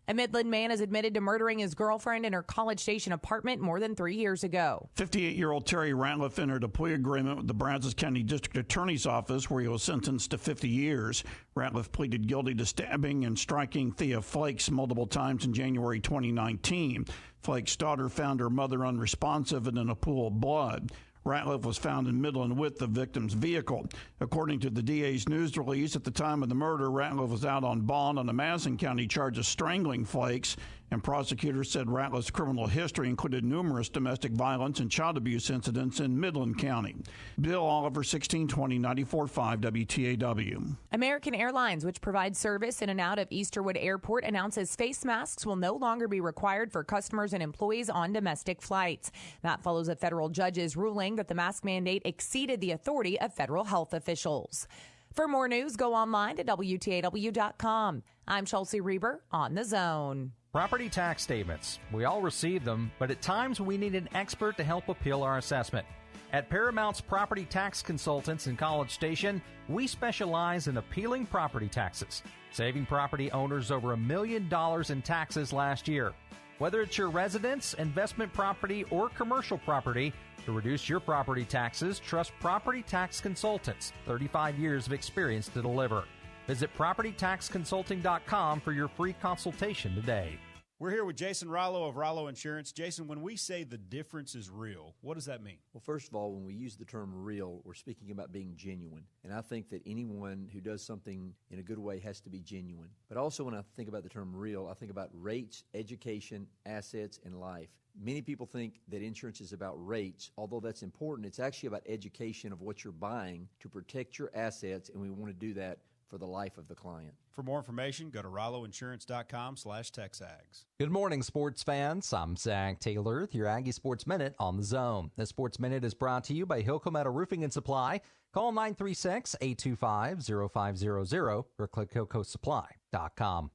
A Midland man is admitted to murdering his girlfriend in her College Station apartment more than 3 years ago. 58-year-old Terry Ratliff entered a plea agreement with the Brazos County District Attorney's Office where he was sentenced to 50 years. Ratliff pleaded guilty to stabbing and striking Thea Flakes multiple times in January 2019. Flakes' daughter found her mother unresponsive and in a pool of blood. Ratliff was found in Midland with the victim's vehicle. According to the DA's news release, at the time of the murder, Ratliff was out on bond on a Madison County charge of strangling Flakes, and prosecutors said Ratliff's criminal history included numerous domestic violence and child abuse incidents in Midland County. Bill Oliver, 1620 94.5 WTAW. American Airlines, which provides service in and out of Easterwood Airport, announces face masks will no longer be required for customers and employees on domestic flights. That follows a federal judge's ruling that the mask mandate exceeded the authority of federal health officials. For more news, go online to WTAW.com. I'm Chelsea Reber on The Zone. Property tax statements. We all receive them, but at times we need an expert to help appeal our assessment. At Paramount's Property Tax Consultants in College Station, we specialize in appealing property taxes, saving property owners over $1 million in taxes last year. Whether it's your residence, investment property, or commercial property, to reduce your property taxes, trust Property Tax Consultants, 35 years of experience to deliver. Visit PropertyTaxConsulting.com for your free consultation today. We're here with Jason Rollo of Rollo Insurance. Jason, when we say the difference is real, what does that mean? Well, first of all, when we use the term real, we're speaking about being genuine. And I think that anyone who does something in a good way has to be genuine. But also when I think about the term real, I think about rates, education, assets, and life. Many people think that insurance is about rates. Although that's important, it's actually about education of what you're buying to protect your assets, and we want to do that for the life of the client. For more information, go to RolloInsurance.com/TexAgs. Good morning, sports fans. I'm Zach Taylor with your Aggie Sports Minute on the Zone. The Sports Minute is brought to you by Hilco Metal Roofing and Supply. Call 936-825-0500 or click HilcoSupply.com.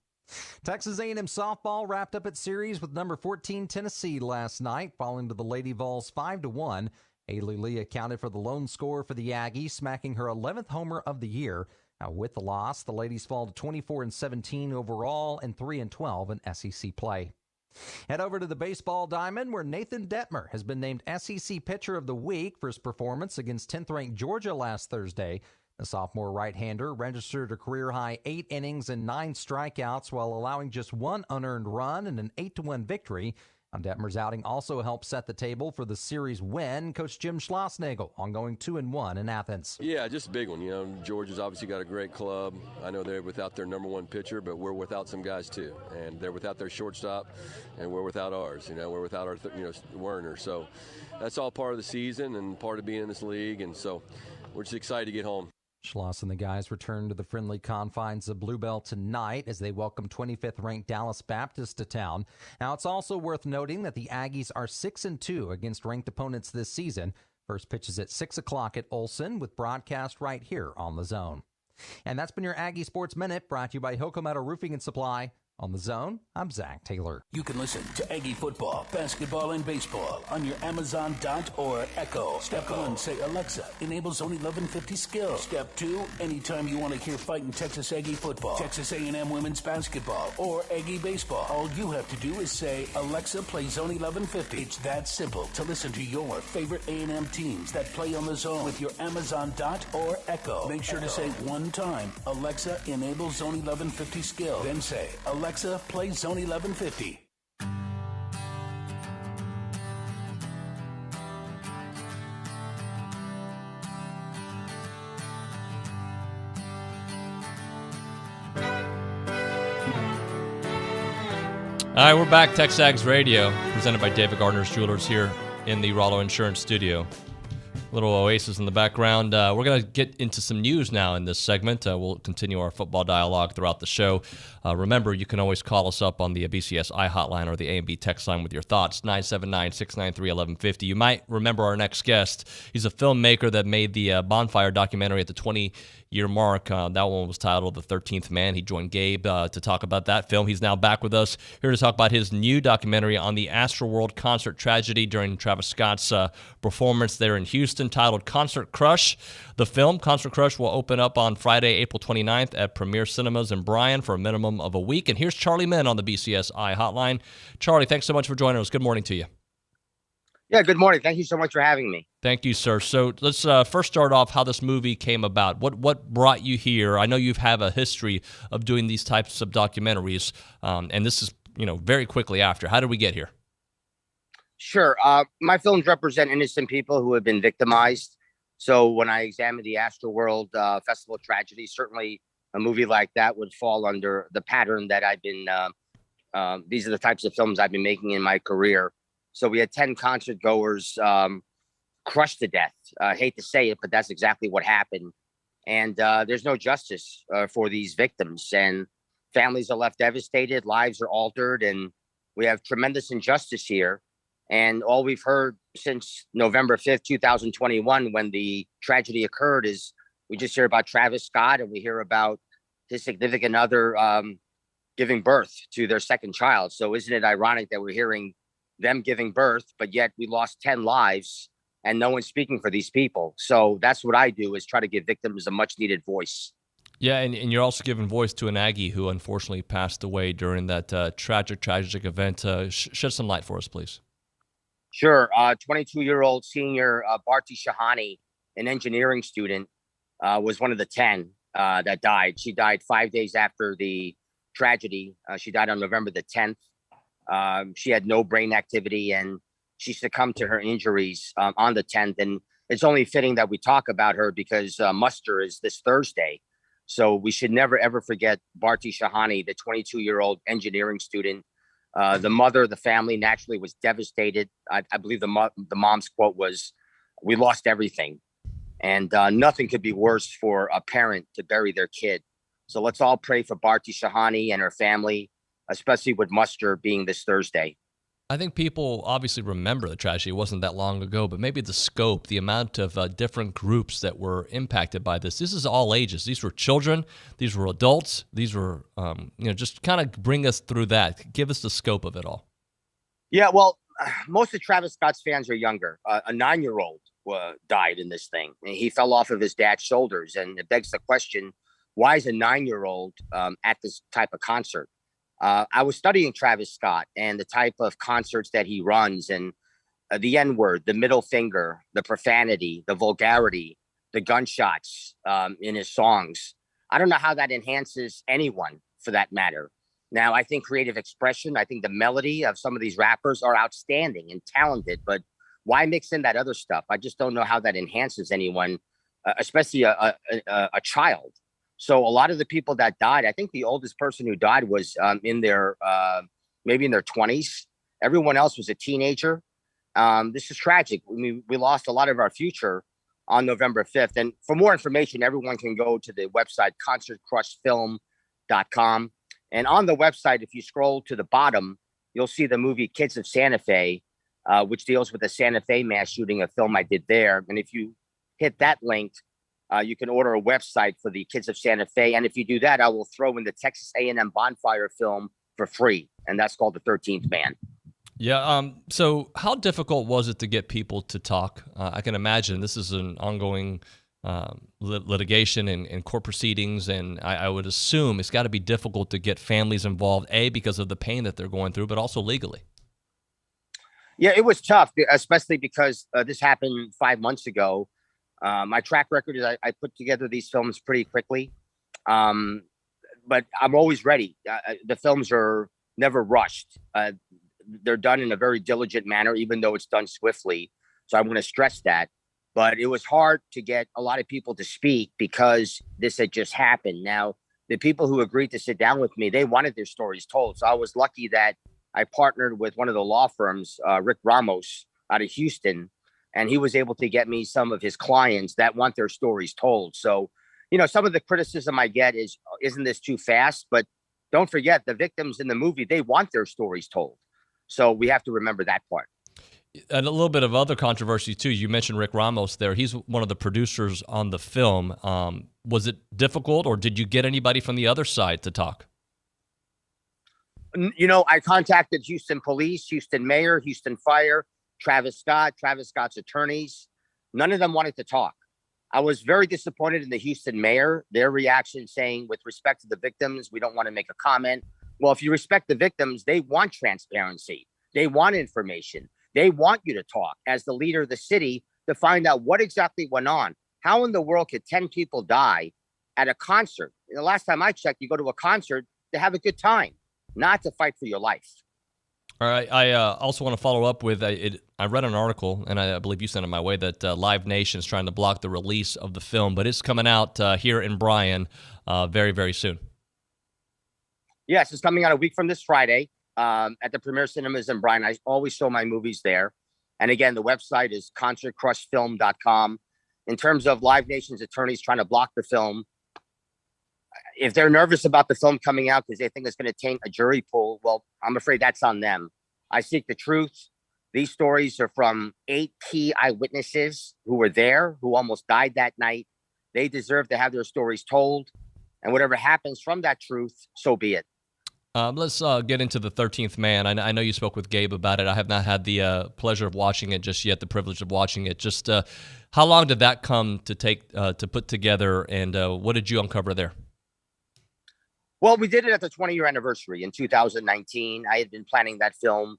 Texas A&M softball wrapped up its series with number 14 Tennessee last night, falling to the Lady Vols 5-1. Ailey Lee accounted for the lone score for the Aggies, smacking her 11th homer of the year. Now, with the loss, the ladies fall to 24-17 overall and 3-12 in SEC play. Head over to the baseball diamond, where Nathan Detmer has been named SEC Pitcher of the Week for his performance against 10th-ranked Georgia last Thursday. The sophomore right-hander registered a career-high 8 innings and 9 strikeouts while allowing just 1 unearned run and an 8-1 victory. Detmer's outing also helped set the table for the series win. Coach Jim Schlossnagle on going 2-1 in Athens. Yeah, just a big one. You know, Georgia's obviously got a great club. I know they're without their number one pitcher, but we're without some guys too. And they're without their shortstop, and we're without ours. You know, we're without our, Werner. So that's all part of the season and part of being in this league. And so we're just excited to get home. Schloss and the guys return to the friendly confines of Bluebell tonight as they welcome 25th ranked Dallas Baptist to town. Now, it's also worth noting that the Aggies are 6-2 against ranked opponents this season. First pitch is at 6 o'clock at Olson with broadcast right here on The Zone. And that's been your Aggie Sports Minute, brought to you by Hilco Metal Roofing and Supply. On The Zone, I'm Zach Taylor. You can listen to Aggie football, basketball, and baseball on your Amazon Dot or Echo. Step 1, say, Alexa, enable Zone 1150 skill. Step 2, anytime you want to hear fighting Texas Aggie football, Texas A&M women's basketball, or Aggie baseball, all you have to do is say, Alexa, play Zone 1150. It's that simple to listen to your favorite A&M teams that play on The Zone with your Amazon Dot or Echo. Make sure to say one time, Alexa, enable Zone 1150 skill. Then say, Alexa, play Zone 1150. All right, we're back. TexAgs Radio, presented by David Gardner's Jewelers here in the Rollo Insurance Studio. Little oasis in the background. We're going to get into some news now in this segment. We'll continue our football dialogue throughout the show. Remember, you can always call us up on the BCSI hotline or the A&B text line with your thoughts, 979-693-1150. You might remember our next guest. He's a filmmaker that made the Bonfire documentary at the 20-year mark. That one was titled The 13th Man. He joined Gabe to talk about that film. He's now back with us here to talk about his new documentary on the Astroworld concert tragedy during Travis Scott's performance there in Houston, titled Concert Crush. The film, Concert Crush, will open up on Friday, April 29th at Premier Cinemas in Bryan for a minimum of a week. And here's Charlie Minn on the BCSI hotline. Charlie, thanks so much for joining us. Good morning to you. Yeah, good morning. Thank you so much for having me. Thank you, sir. So let's first start off how this movie came about. What brought you here? I know you have a history of doing these types of documentaries, and this is very quickly after. How did we get here? Sure. My films represent innocent people who have been victimized. So when I examine the Astroworld Festival tragedy, certainly a movie like that would fall under the pattern that I've been, these are the types of films I've been making in my career. So we had 10 concert goers crushed to death. I hate to say it, but that's exactly what happened. And there's no justice for these victims. And families are left devastated, lives are altered, and we have tremendous injustice here. And all we've heard since November 5th, 2021, when the tragedy occurred, is we just hear about Travis Scott and we hear about his significant other giving birth to their second child. So isn't it ironic that we're hearing them giving birth, but yet we lost 10 lives and no one's speaking for these people? So that's what I do, is try to give victims a much needed voice. Yeah, and you're also giving voice to an Aggie who unfortunately passed away during that tragic event. Shed some light for us, please. Sure. 22-year-old senior Bharti Shahani, an engineering student, was one of the 10 that died. She died 5 days after the tragedy. She died on November the 10th. She had no brain activity and she succumbed to her injuries on the 10th. And it's only fitting that we talk about her because muster is this Thursday. So we should never, ever forget Bharti Shahani, the 22-year-old engineering student. The mother, the family naturally was devastated. I believe the mom's quote was, "We lost everything." And nothing could be worse for a parent to bury their kid. So let's all pray for Bharti Shahani and her family, especially with muster being this Thursday. I think people obviously remember the tragedy. It wasn't that long ago, but maybe the scope, the amount of different groups that were impacted by this. This is all ages. These were children. These were adults. These were, just kind of bring us through that. Give us the scope of it all. Yeah, well, most of Travis Scott's fans are younger. A 9-year-old died in this thing. And he fell off of his dad's shoulders. And it begs the question, why is a 9-year-old at this type of concert? I was studying Travis Scott and the type of concerts that he runs, and the N-word, the middle finger, the profanity, the vulgarity, the gunshots in his songs. I don't know how that enhances anyone, for that matter. Now, I think creative expression, I think the melody of some of these rappers are outstanding and talented, but why mix in that other stuff? I just don't know how that enhances anyone, especially a child. So a lot of the people that died, I think the oldest person who died was in their, maybe in their 20s. Everyone else was a teenager. This is tragic. We lost a lot of our future on November 5th. And for more information, everyone can go to the website, concertcrushfilm.com. And on the website, if you scroll to the bottom, you'll see the movie Kids of Santa Fe, which deals with the Santa Fe mass shooting, a film I did there. And if you hit that link, you can order a website for the Kids of Santa Fe. And if you do that, I will throw in the Texas A&M Bonfire film for free. And that's called The 13th Man. Yeah. So how difficult was it to get people to talk? I can imagine this is an ongoing litigation and court proceedings, and I would assume it's got to be difficult to get families involved, A, because of the pain that they're going through, but also legally. Yeah, it was tough, especially because this happened 5 months ago. My track record is I put together these films pretty quickly, but I'm always ready. The films are never rushed. They're done in a very diligent manner, even though it's done swiftly. So I want to stress that. But it was hard to get a lot of people to speak because this had just happened. Now, the people who agreed to sit down with me, they wanted their stories told. So I was lucky that I partnered with one of the law firms, Rick Ramos, out of Houston, and he was able to get me some of his clients that want their stories told. So, you know, some of the criticism I get is, isn't this too fast? But don't forget, the victims in the movie, they want their stories told. So we have to remember that part. And a little bit of other controversy, too. You mentioned Rick Ramos there. He's one of the producers on the film. Was it difficult, or did you get anybody from the other side to talk? You know, I contacted Houston Police, Houston Mayor, Houston Fire, Travis Scott's attorneys. None of them wanted to talk. I was very disappointed in the Houston Mayor, their reaction saying, with respect to the victims, we don't want to make a comment. Well, if you respect the victims, they want transparency. They want information. They want you to talk as the leader of the city to find out what exactly went on. How in the world could 10 people die at a concert? The last time I checked, you go to a concert to have a good time, not to fight for your life. All right. I also want to follow up with, I read an article, and I believe you sent it my way, that Live Nation is trying to block the release of the film, but it's coming out here in Bryan very, very soon. Yes, it's coming out a week from this Friday at the Premier Cinemas in Bryan. I always show my movies there. And again, the website is concertcrushfilm.com. In terms of Live Nation's attorneys trying to block the film, if they're nervous about the film coming out because they think it's going to taint a jury pool, well, I'm afraid that's on them. I seek the truth. These stories are from 8 key eyewitnesses who were there, who almost died that night. They deserve to have their stories told. And whatever happens from that truth, so be it. Let's get into The 13th Man. I know you spoke with Gabe about it. I have not had the pleasure of watching it just yet, the privilege of watching it. Just how long did that come to take to put together, and what did you uncover there? Well, we did it at the 20-year anniversary in 2019. I had been planning that film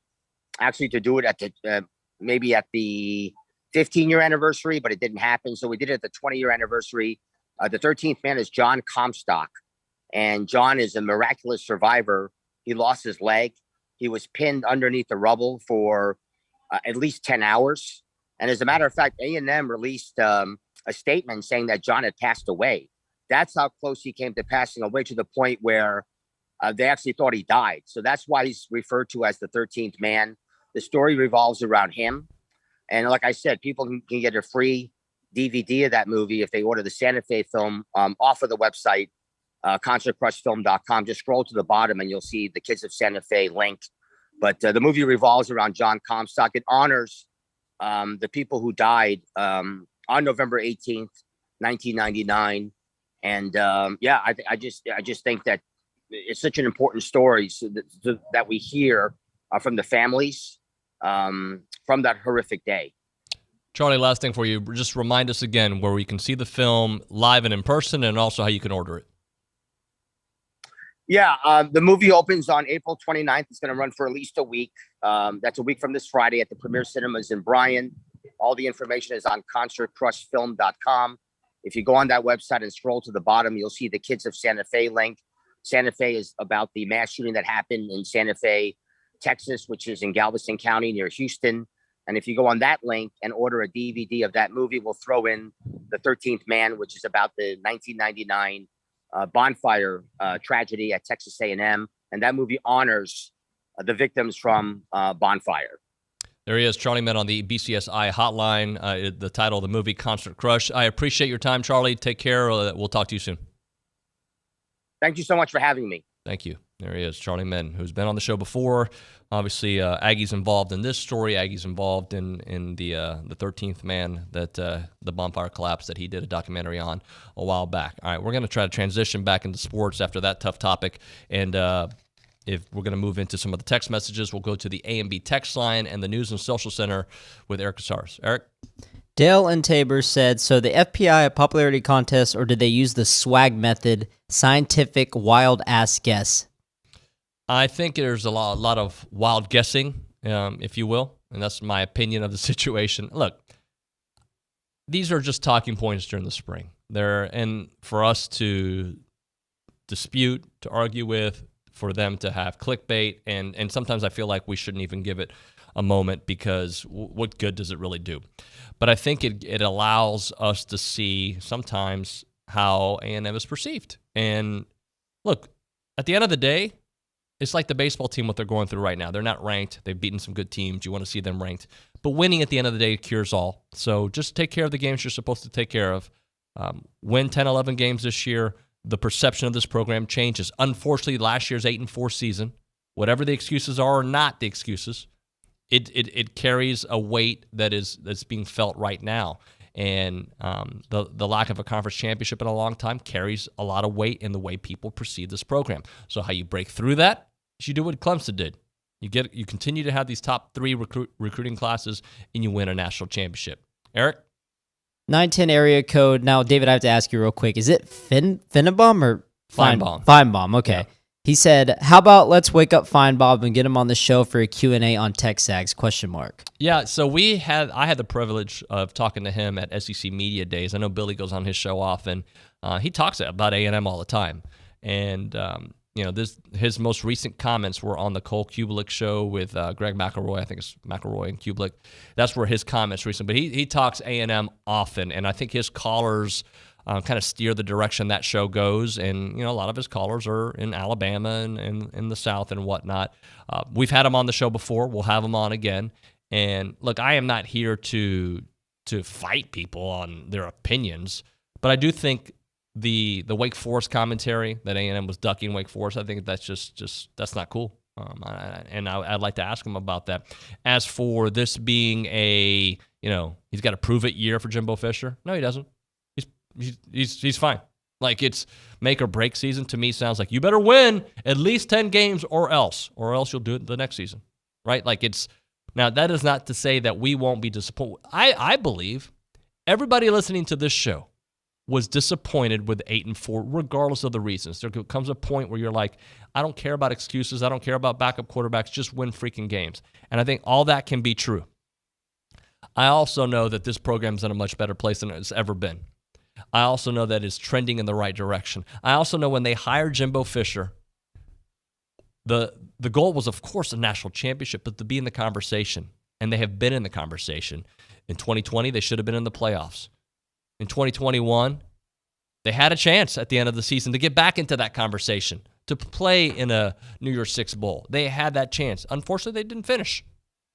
actually to do it at the maybe at the 15-year anniversary, but it didn't happen. So we did it at the 20-year anniversary. The 13th Man is John Comstock. And John is a miraculous survivor. He lost his leg. He was pinned underneath the rubble for at least 10 hours. And as a matter of fact, A&M released a statement saying that John had passed away. That's how close he came to passing away, to the point where they actually thought he died. So that's why he's referred to as the 13th Man. The story revolves around him. And like I said, people can get a free DVD of that movie if they order the Santa Fe film off of the website, concertcrushfilm.com. Just scroll to the bottom and you'll see the Kids of Santa Fe link. But the movie revolves around John Comstock. It honors the people who died on November 18th, 1999. And yeah, I just think that it's such an important story that we hear from the families from that horrific day. Charlie, last thing for you, just remind us again where we can see the film live and in person, and also how you can order it. Yeah, the movie opens on April 29th. It's going to run for at least a week. That's a week from this Friday at the Premier Cinemas in Bryan. All the information is on concertcrushfilm.com. If you go on that website and scroll to the bottom, you'll see the Kids of Santa Fe link. Santa Fe is about the mass shooting that happened in Santa Fe, Texas, which is in Galveston County near Houston. And if you go on that link and order a DVD of that movie, we'll throw in The 13th Man, which is about the 1999 bonfire tragedy at Texas A&M. And that movie honors the victims from bonfire. There he is, Charlie Minn on the BCSI hotline, the title of the movie, Concert Crush. I appreciate your time, Charlie. Take care. We'll talk to you soon. Thank you so much for having me. Thank you. There he is, Charlie Minn, who's been on the show before. Obviously, Aggie's involved in this story. Aggie's involved in the 13th Man, that the bonfire collapse that he did a documentary on a while back. All right, we're going to try to transition back into sports after that tough topic. And if we're going to move into some of the text messages, we'll go to the A&B text line and the News and Social Center with Eric Casares. Eric? Dale and Tabor said, so the FPI a popularity contest, or did they use the swag method, scientific wild-ass guess? I think there's a lot of wild guessing, if you will, and that's my opinion of the situation. Look, these are just talking points during the spring. And for us to dispute, to argue with, for them to have clickbait, and sometimes I feel like we shouldn't even give it a moment, because what good does it really do? But I think it allows us to see sometimes how A&M is perceived. And look, at the end of the day, it's like the baseball team, what they're going through right now. They're not ranked. They've beaten some good teams. You want to see them ranked. But winning at the end of the day cures all. So just take care of the games you're supposed to take care of. Win 10, 11 games this year. The perception of this program changes. Unfortunately, last year's 8-4 season, whatever the excuses are or not the excuses, it carries a weight that's being felt right now. And the lack of a conference championship in a long time carries a lot of weight in the way people perceive this program. So how you break through that is you do what Clemson did. You continue to have these top 3 recruiting classes, and you win a national championship. Eric? 910 area code. Now, David, I have to ask you real quick. Is it Feinbaum or Feinbaum? Feinbaum, okay. Yeah. He said, how about let's wake up Feinbaum and get him on the show for a Q&A on TexAgs, ? Yeah, so I had the privilege of talking to him at SEC Media Days. I know Billy goes on his show often. He talks about A&M all the time. And, his most recent comments were on the Cole Kubelik show with Greg McElroy. I think it's McElroy and Kubelik. That's where his comments recently. But he talks A&M often, and I think his callers kind of steer the direction that show goes. And, a lot of his callers are in Alabama and in the South and whatnot. We've had him on the show before. We'll have him on again. And, look, I am not here to fight people on their opinions, but I do think the Wake Forest commentary that A&M was ducking Wake Forest, I think that's just that's not cool. I'd like to ask him about that. As for this being he's got to prove it year for Jimbo Fisher. No, he doesn't. He's fine. Like, it's make or break season. To me, sounds like you better win at least 10 games or else you'll do it the next season, right? Like, now that is not to say that we won't be disappointed. I believe everybody listening to this show was disappointed with 8-4, regardless of the reasons. There comes a point where you're like, I don't care about excuses. I don't care about backup quarterbacks. Just win freaking games. And I think all that can be true. I also know that this program's in a much better place than it's ever been. I also know that it's trending in the right direction. I also know when they hired Jimbo Fisher, the goal was, of course, a national championship, but to be in the conversation. And they have been in the conversation. In 2020, they should have been in the playoffs. In 2021, they had a chance at the end of the season to get back into that conversation, to play in a New Year's Six Bowl. They had that chance. Unfortunately, they didn't finish,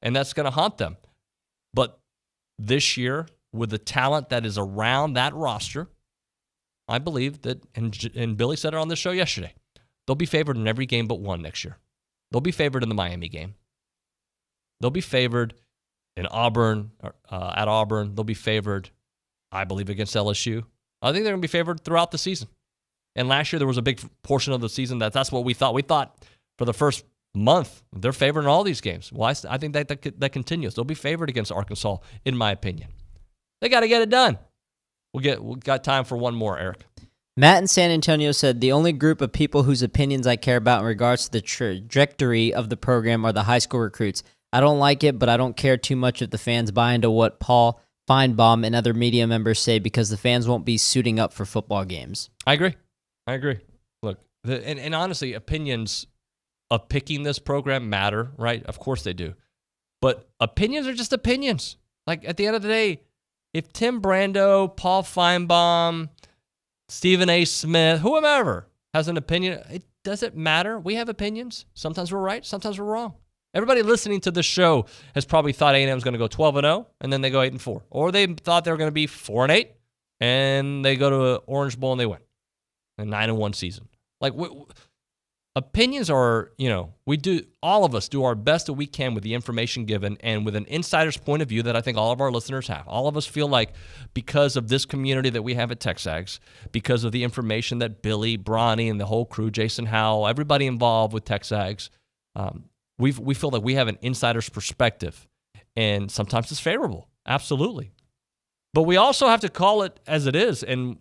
and that's going to haunt them. But this year, with the talent that is around that roster, I believe that, and Billy said it on the show yesterday, they'll be favored in every game but one next year. They'll be favored in the Miami game. They'll be favored in Auburn, at Auburn. They'll be favored, I believe, against LSU. I think they're going to be favored throughout the season. And last year, there was a big portion of the season that's what we thought. We thought for the first month, they're favored in all these games. Well, I think that continues. They'll be favored against Arkansas, in my opinion. They got to get it done. We got time for one more, Eric. Matt in San Antonio said, the only group of people whose opinions I care about in regards to the trajectory of the program are the high school recruits. I don't like it, but I don't care too much if the fans buy into what Paul Feinbaum and other media members say, because the fans won't be suiting up for football games. I agree. Look, and honestly, opinions of picking this program matter, right? Of course they do. But opinions are just opinions. Like, at the end of the day, if Tim Brando, Paul Feinbaum, Stephen A. Smith, whomever has an opinion, it doesn't matter. We have opinions. Sometimes we're right, sometimes we're wrong. Everybody listening to this show has probably thought A&M is going to go 12-0, and then they go 8-4. Or they thought they were going to be 4-8, and they go to Orange Bowl and they win. A 9-1 season. Like, opinions are, all of us do our best that we can with the information given and with an insider's point of view that I think all of our listeners have. All of us feel like because of this community that we have at TexAgs, because of the information that Billy, Bronny, and the whole crew, Jason Howell, everybody involved with TexAgs, we feel like we have an insider's perspective, and sometimes it's favorable, absolutely. But we also have to call it as it is, and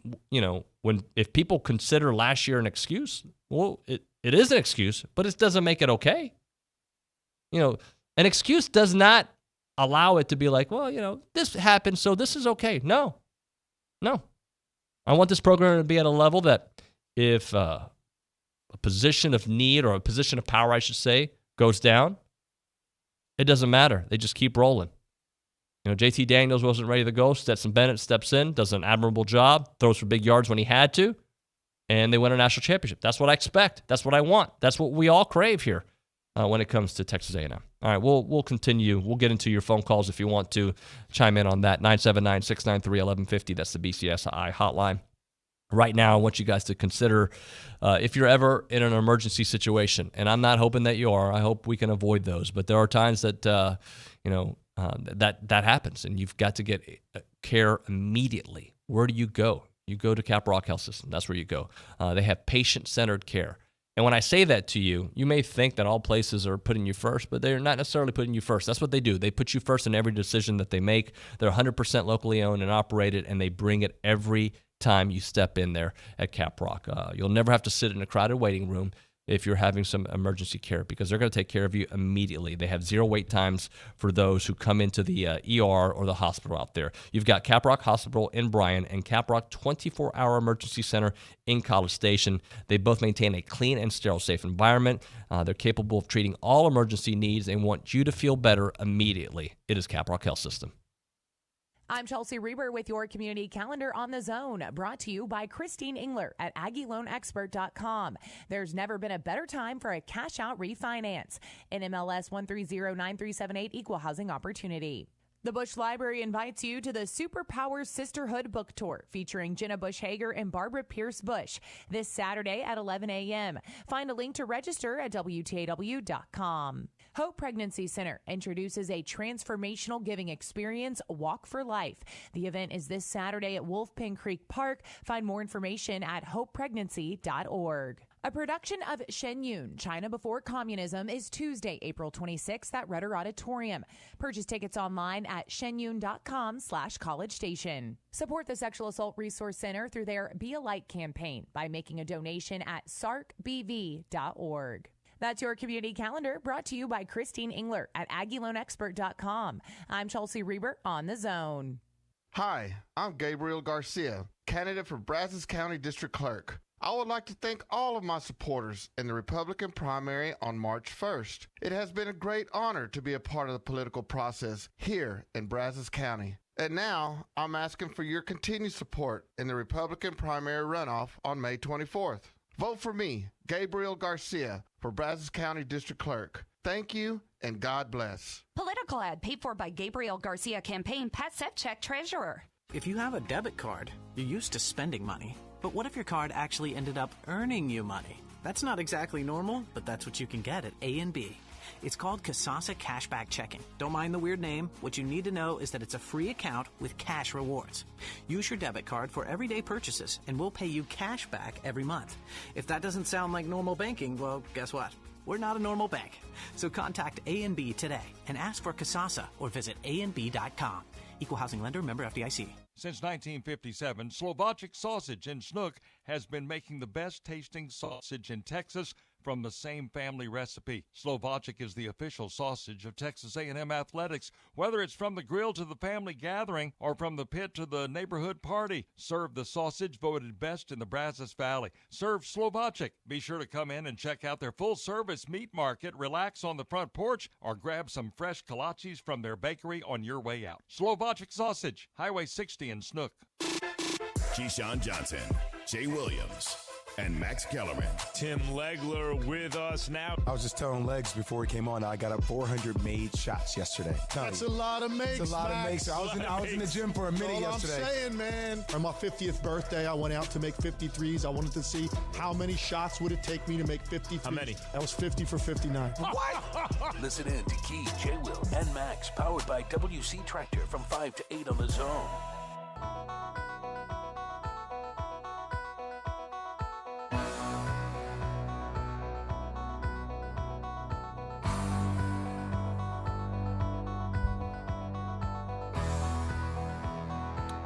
if people consider last year an excuse, well, it is an excuse, but it doesn't make it okay. An excuse does not allow it to be like, well, this happened, so this is okay. No. I want this program to be at a level that if a position of need or a position of power, I should say, goes down, it doesn't matter. They just keep rolling. JT Daniels wasn't ready to go. Stetson Bennett steps in, does an admirable job, throws for big yards when he had to, and they win a national championship. That's what I expect. That's what I want. That's what we all crave here when it comes to Texas A&M. All right, we'll continue. We'll get into your phone calls if you want to chime in on that. 979-693-1150. That's the BCSI hotline. Right now, I want you guys to consider if you're ever in an emergency situation, and I'm not hoping that you are. I hope we can avoid those. But there are times that, that happens, and you've got to get care immediately. Where do you go? You go to Caprock Health System. That's where you go. They have patient-centered care. And when I say that to you, you may think that all places are putting you first, but they're not necessarily putting you first. That's what they do. They put you first in every decision that they make. They're 100% locally owned and operated, and they bring it every time you step in there at Caprock. You'll never have to sit in a crowded waiting room if you're having some emergency care because they're going to take care of you immediately. They have 0 wait times for those who come into the ER or the hospital out there. You've got Caprock Hospital in Bryan and Caprock 24-hour emergency center in College Station. They both maintain a clean and sterile, safe environment. They're capable of treating all emergency needs and want you to feel better immediately. It is Caprock Health System. I'm Chelsea Reber with your community calendar on the zone, brought to you by Christine Engler at AggieLoanExpert.com. There's never been a better time for a cash-out refinance. NMLS 1309378 Equal Housing Opportunity. The Bush Library invites you to the Superpowers Sisterhood Book Tour featuring Jenna Bush Hager and Barbara Pierce Bush this Saturday at 11 a.m. Find a link to register at WTAW.com. Hope Pregnancy Center introduces a transformational giving experience, Walk for Life. The event is this Saturday at Wolfpen Creek Park. Find more information at hopepregnancy.org. A production of Shen Yun, China Before Communism, is Tuesday, April 26th at Rudder Auditorium. Purchase tickets online at shenyun.com/College Station. Support the Sexual Assault Resource Center through their Be a Light campaign by making a donation at sarcbv.org. That's your community calendar, brought to you by Christine Engler at AggieLoanExpert.com. I'm Chelsea Reber on The Zone. Hi, I'm Gabriel Garcia, candidate for Brazos County District Clerk. I would like to thank all of my supporters in the Republican primary on March 1st. It has been a great honor to be a part of the political process here in Brazos County. And now, I'm asking for your continued support in the Republican primary runoff on May 24th. Vote for me, Gabriel Garcia, for Brazos County District Clerk. Thank you, and God bless. Political ad paid for by Gabriel Garcia campaign, Pat Sepchek, Treasurer. If you have a debit card, you're used to spending money. But what if your card actually ended up earning you money? That's not exactly normal, but that's what you can get at A&B. It's called Kasasa Cashback Checking. Don't mind the weird name. What you need to know is that it's a free account with cash rewards. Use your debit card for everyday purchases, and we'll pay you cash back every month. If that doesn't sound like normal banking, well, guess what? We're not a normal bank. So contact A&B today and ask for Kasasa or visit ANB.com. Equal housing lender, member FDIC. Since 1957, Slovačić Sausage in Snook has been making the best tasting sausage in Texas from the same family recipe. Slovačić is the official sausage of Texas A&M Athletics. Whether it's from the grill to the family gathering or from the pit to the neighborhood party, serve the sausage voted best in the Brazos Valley. Serve Slovačić. Be sure to come in and check out their full-service meat market, relax on the front porch, or grab some fresh kolaches from their bakery on your way out. Slovačić Sausage, Highway 60 in Snook. Keyshawn Johnson, Jay Williams, and Max Kellerman. Tim Legler with us now. I was just telling Legs before he came on, I got up 400 made shots yesterday. That's a lot of makes. It's a lot of makes. I was in the gym for a minute yesterday. I'm saying, man. On my 50th birthday, I went out to make 53s. I wanted to see how many shots would it take me to make 53. How many? That was 50 for 59. What? Listen in to Key, J. Will, and Max, powered by WC Tractor from 5 to 8 on the Zone.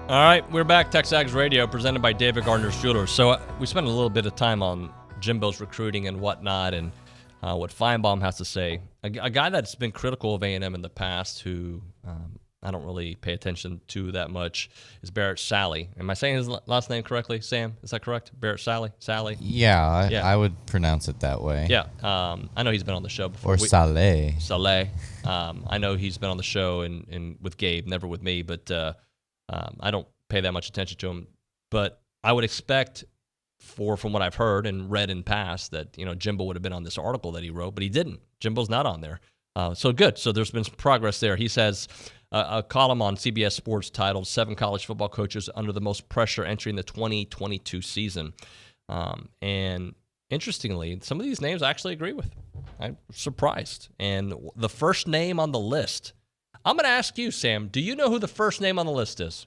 All right, we're back. TexAgs Radio, presented by David Gardner's Jewelers. So we spent a little bit of time on Jimbo's recruiting and whatnot, and what Feinbaum has to say. A guy that's been critical of A&M in the past, who I don't really pay attention to that much, is Barrett Sally. Am I saying his last name correctly, Sam? Is that correct? Barrett Sally? Sally? Yeah, I would pronounce it that way. Yeah. I know he's been on the show before. Or Saleh. Saleh. I know he's been on the show and with Gabe, never with me, but I don't pay that much attention to him. But I would expect, from what I've heard and read in past, that Jimbo would have been on this article that he wrote, but he didn't. Jimbo's not on there. So good. So there's been some progress there. He says a column on CBS Sports titled 7 College Football Coaches Under the Most Pressure Entering the 2022 Season. And interestingly, some of these names I actually agree with. I'm surprised. And the first name on the list, I'm going to ask you, Sam, do you know who the first name on the list is?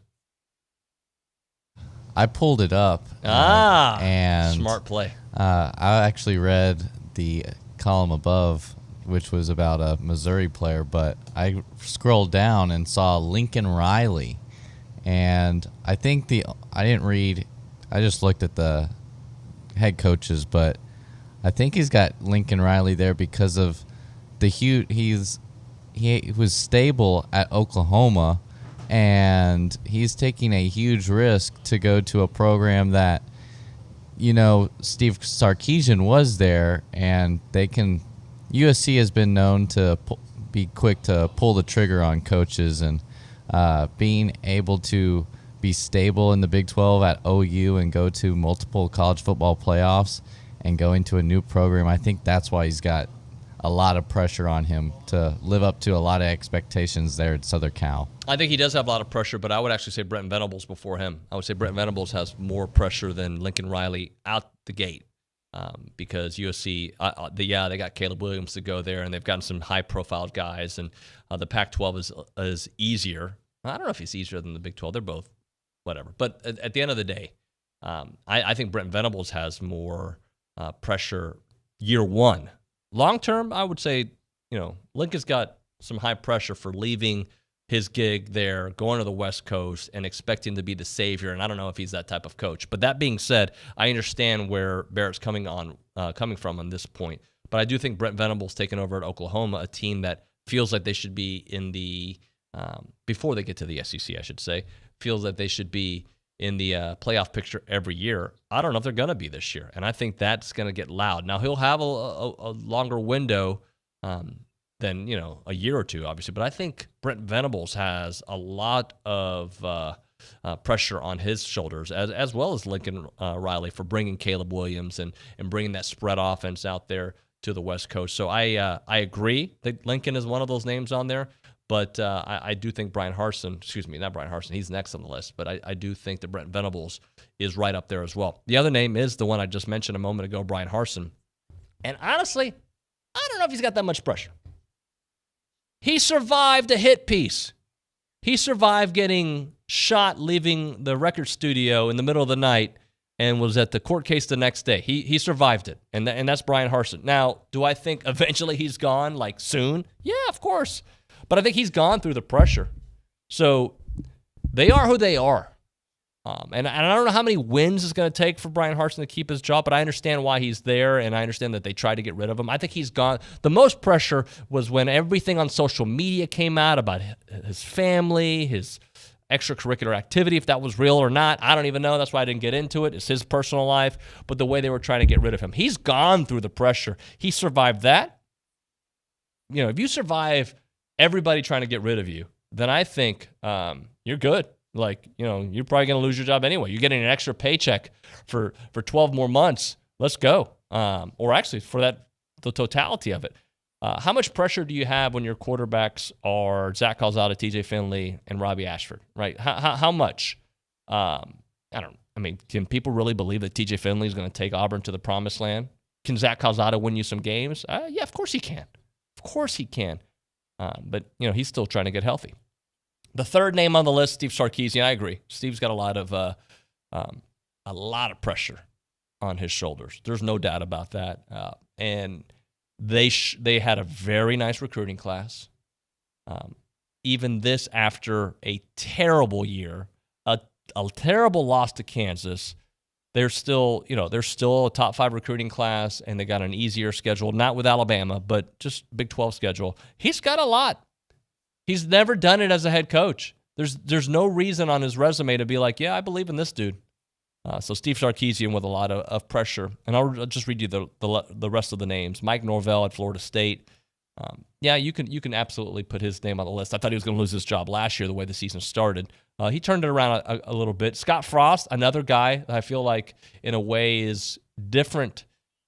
I pulled it up. And smart play. I actually read the column above, which was about a Missouri player, but I scrolled down and saw Lincoln Riley. And I think I didn't read, I just looked at the head coaches, but I think he's got Lincoln Riley there because of he was stable at Oklahoma, and he's taking a huge risk to go to a program that, Steve Sarkisian was there, and USC has been known to be quick to pull the trigger on coaches, and being able to be stable in the Big 12 at OU and go to multiple college football playoffs and going to a new program, I think that's why he's got a lot of pressure on him to live up to a lot of expectations there at Southern Cal. I think he does have a lot of pressure, but I would actually say Brent Venables before him. I would say Brent Venables has more pressure than Lincoln Riley out the gate, because USC, they got Caleb Williams to go there, and they've gotten some high-profile guys, and the Pac-12 is easier. I don't know if it's easier than the Big 12. They're both whatever. But at the end of the day, I think Brent Venables has more pressure year one. Long term, I would say, Lincoln's got some high pressure for leaving his gig there, going to the West Coast, and expecting to be the savior. And I don't know if he's that type of coach. But that being said, I understand where Barrett's coming from on this point. But I do think Brent Venables taking over at Oklahoma, a team that feels like they should be in the before they get to the SEC, I should say, feels that they should be in the playoff picture every year. I don't know if they're going to be this year, and I think that's going to get loud. Now, he'll have a longer window than a year or two, obviously, but I think Brent Venables has a lot of pressure on his shoulders, as well as Lincoln Riley, for bringing Caleb Williams and bringing that spread offense out there to the West Coast. So I agree that Lincoln is one of those names on there. But I do think he's next on the list. But I do think that Brent Venables is right up there as well. The other name is the one I just mentioned a moment ago, Brian Harsin. And honestly, I don't know if he's got that much pressure. He survived a hit piece. He survived getting shot leaving the record studio in the middle of the night and was at the court case the next day. He survived it, and that's Brian Harsin. Now, do I think eventually he's gone, like soon? Yeah, of course. But I think he's gone through the pressure. So they are who they are. And I don't know how many wins it's going to take for Brian Harsin to keep his job, but I understand why he's there, and I understand that they tried to get rid of him. I think he's gone. The most pressure was when everything on social media came out about his family, his extracurricular activity, if that was real or not. I don't even know. That's why I didn't get into it. It's his personal life. But the way they were trying to get rid of him, he's gone through the pressure. He survived that. If you survive everybody trying to get rid of you, then I think you're good. Like, you're probably going to lose your job anyway. You're getting an extra paycheck for 12 more months. Let's go. Or actually, for the totality of it. How much pressure do you have when your quarterbacks are Zach Calzada, TJ Finley, and Robbie Ashford, right? How much? Can people really believe that TJ Finley is going to take Auburn to the promised land? Can Zach Calzada win you some games? Yeah, of course he can. Of course he can. But, he's still trying to get healthy. The third name on the list, Steve Sarkisian. I agree. Steve's got a lot of pressure on his shoulders. There's no doubt about that. And they had a very nice recruiting class. Even this after a terrible year, a terrible loss to Kansas, they're still a top 5 recruiting class, and they got an easier schedule, not with Alabama, but just Big 12 schedule. He's got a lot. He's never done it as a head coach. There's no reason on his resume to be like, yeah, I believe in this dude. So Steve Sarkisian with a lot of pressure. And I'll just read you the rest of the names. Mike Norvell at Florida State. You can absolutely put his name on the list. I thought he was going to lose his job last year the way the season started. He turned it around a little bit. Scott Frost, another guy that I feel like in a way is different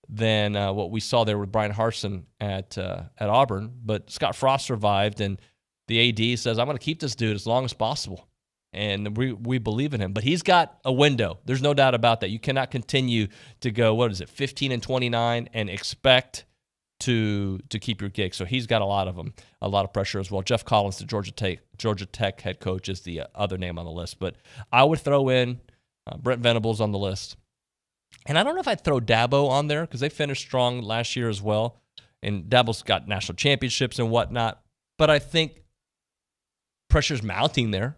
than what we saw there with Brian Harsin at Auburn. But Scott Frost survived, and the AD says, I'm going to keep this dude as long as possible. And we believe in him. But he's got a window. There's no doubt about that. You cannot continue to go, 15-29 and expect to keep your gig. So he's got a lot of pressure as well. Jeff Collins, the Georgia Tech head coach, is the other name on the list. But I would throw in Brent Venables on the list. And I don't know if I'd throw Dabo on there because they finished strong last year as well. And Dabo's got national championships and whatnot. But I think pressure's mounting there.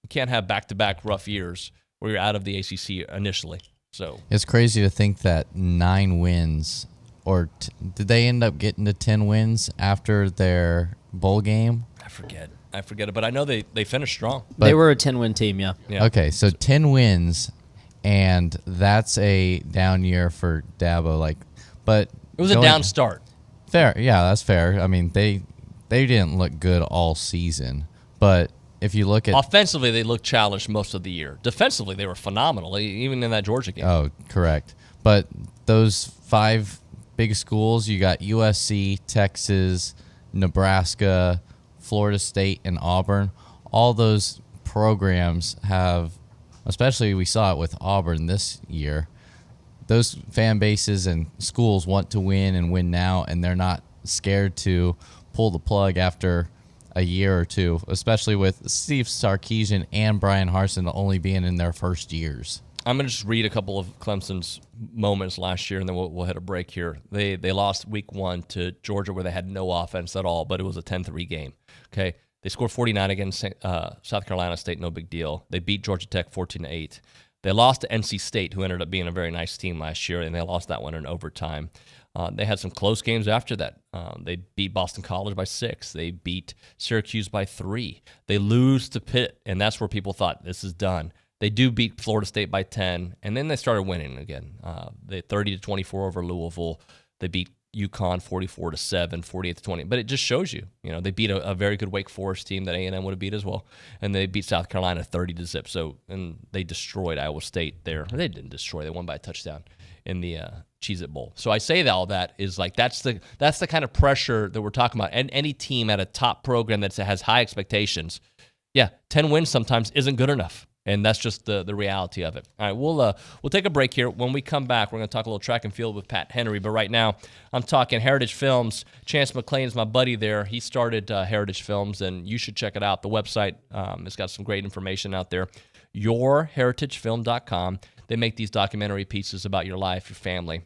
You can't have back-to-back rough years where you're out of the ACC initially. So it's crazy to think that 9 wins, or did they end up getting to 10 wins after their bowl game? I forget it, but I know they finished strong. But they were a 10-win team, yeah. Okay, so 10 wins, and that's a down year for Dabo. But it was a down start. Fair, yeah, that's fair. I mean, they didn't look good all season, but if you look at offensively, they looked challenged most of the year. Defensively, they were phenomenal, even in that Georgia game. Oh, correct. But those 5 big schools, you got USC, Texas, Nebraska, Florida State, and Auburn. All those programs have, especially we saw it with Auburn this year, those fan bases and schools want to win and win now, and they're not scared to pull the plug after a year or two, especially with Steve Sarkisian and Brian Harsin only being in their first years. I'm going to just read a couple of Clemson's moments last year, and then we'll hit a break here. They lost week 1 to Georgia where they had no offense at all, but it was a 10-3 game. Okay, they scored 49 against South Carolina State, no big deal. They beat Georgia Tech 14-8. They lost to NC State, who ended up being a very nice team last year, and they lost that one in overtime. They had some close games after that. They beat Boston College by 6. They beat Syracuse by 3. They lose to Pitt, and that's where people thought this is done. They do beat Florida State by 10, and then they started winning again. They 30-24 over Louisville. They beat UConn 44-7, 48-20. But it just shows you, they beat a very good Wake Forest team that A&M would have beat as well, and they beat South Carolina 30-0. So, and they destroyed Iowa State there. They didn't destroy; they won by a touchdown in the Cheez-It Bowl. So I say that all that is that's the kind of pressure that we're talking about. And any team at a top program that has high expectations, 10 wins sometimes isn't good enough. And that's just the reality of it. All right, we'll take a break here. When we come back, we're going to talk a little track and field with Pat Henry. But right now, I'm talking Heritage Films. Chance McClain is my buddy there. He started Heritage Films, and you should check it out. The website has got some great information out there. YourHeritageFilm.com. They make these documentary pieces about your life, your family.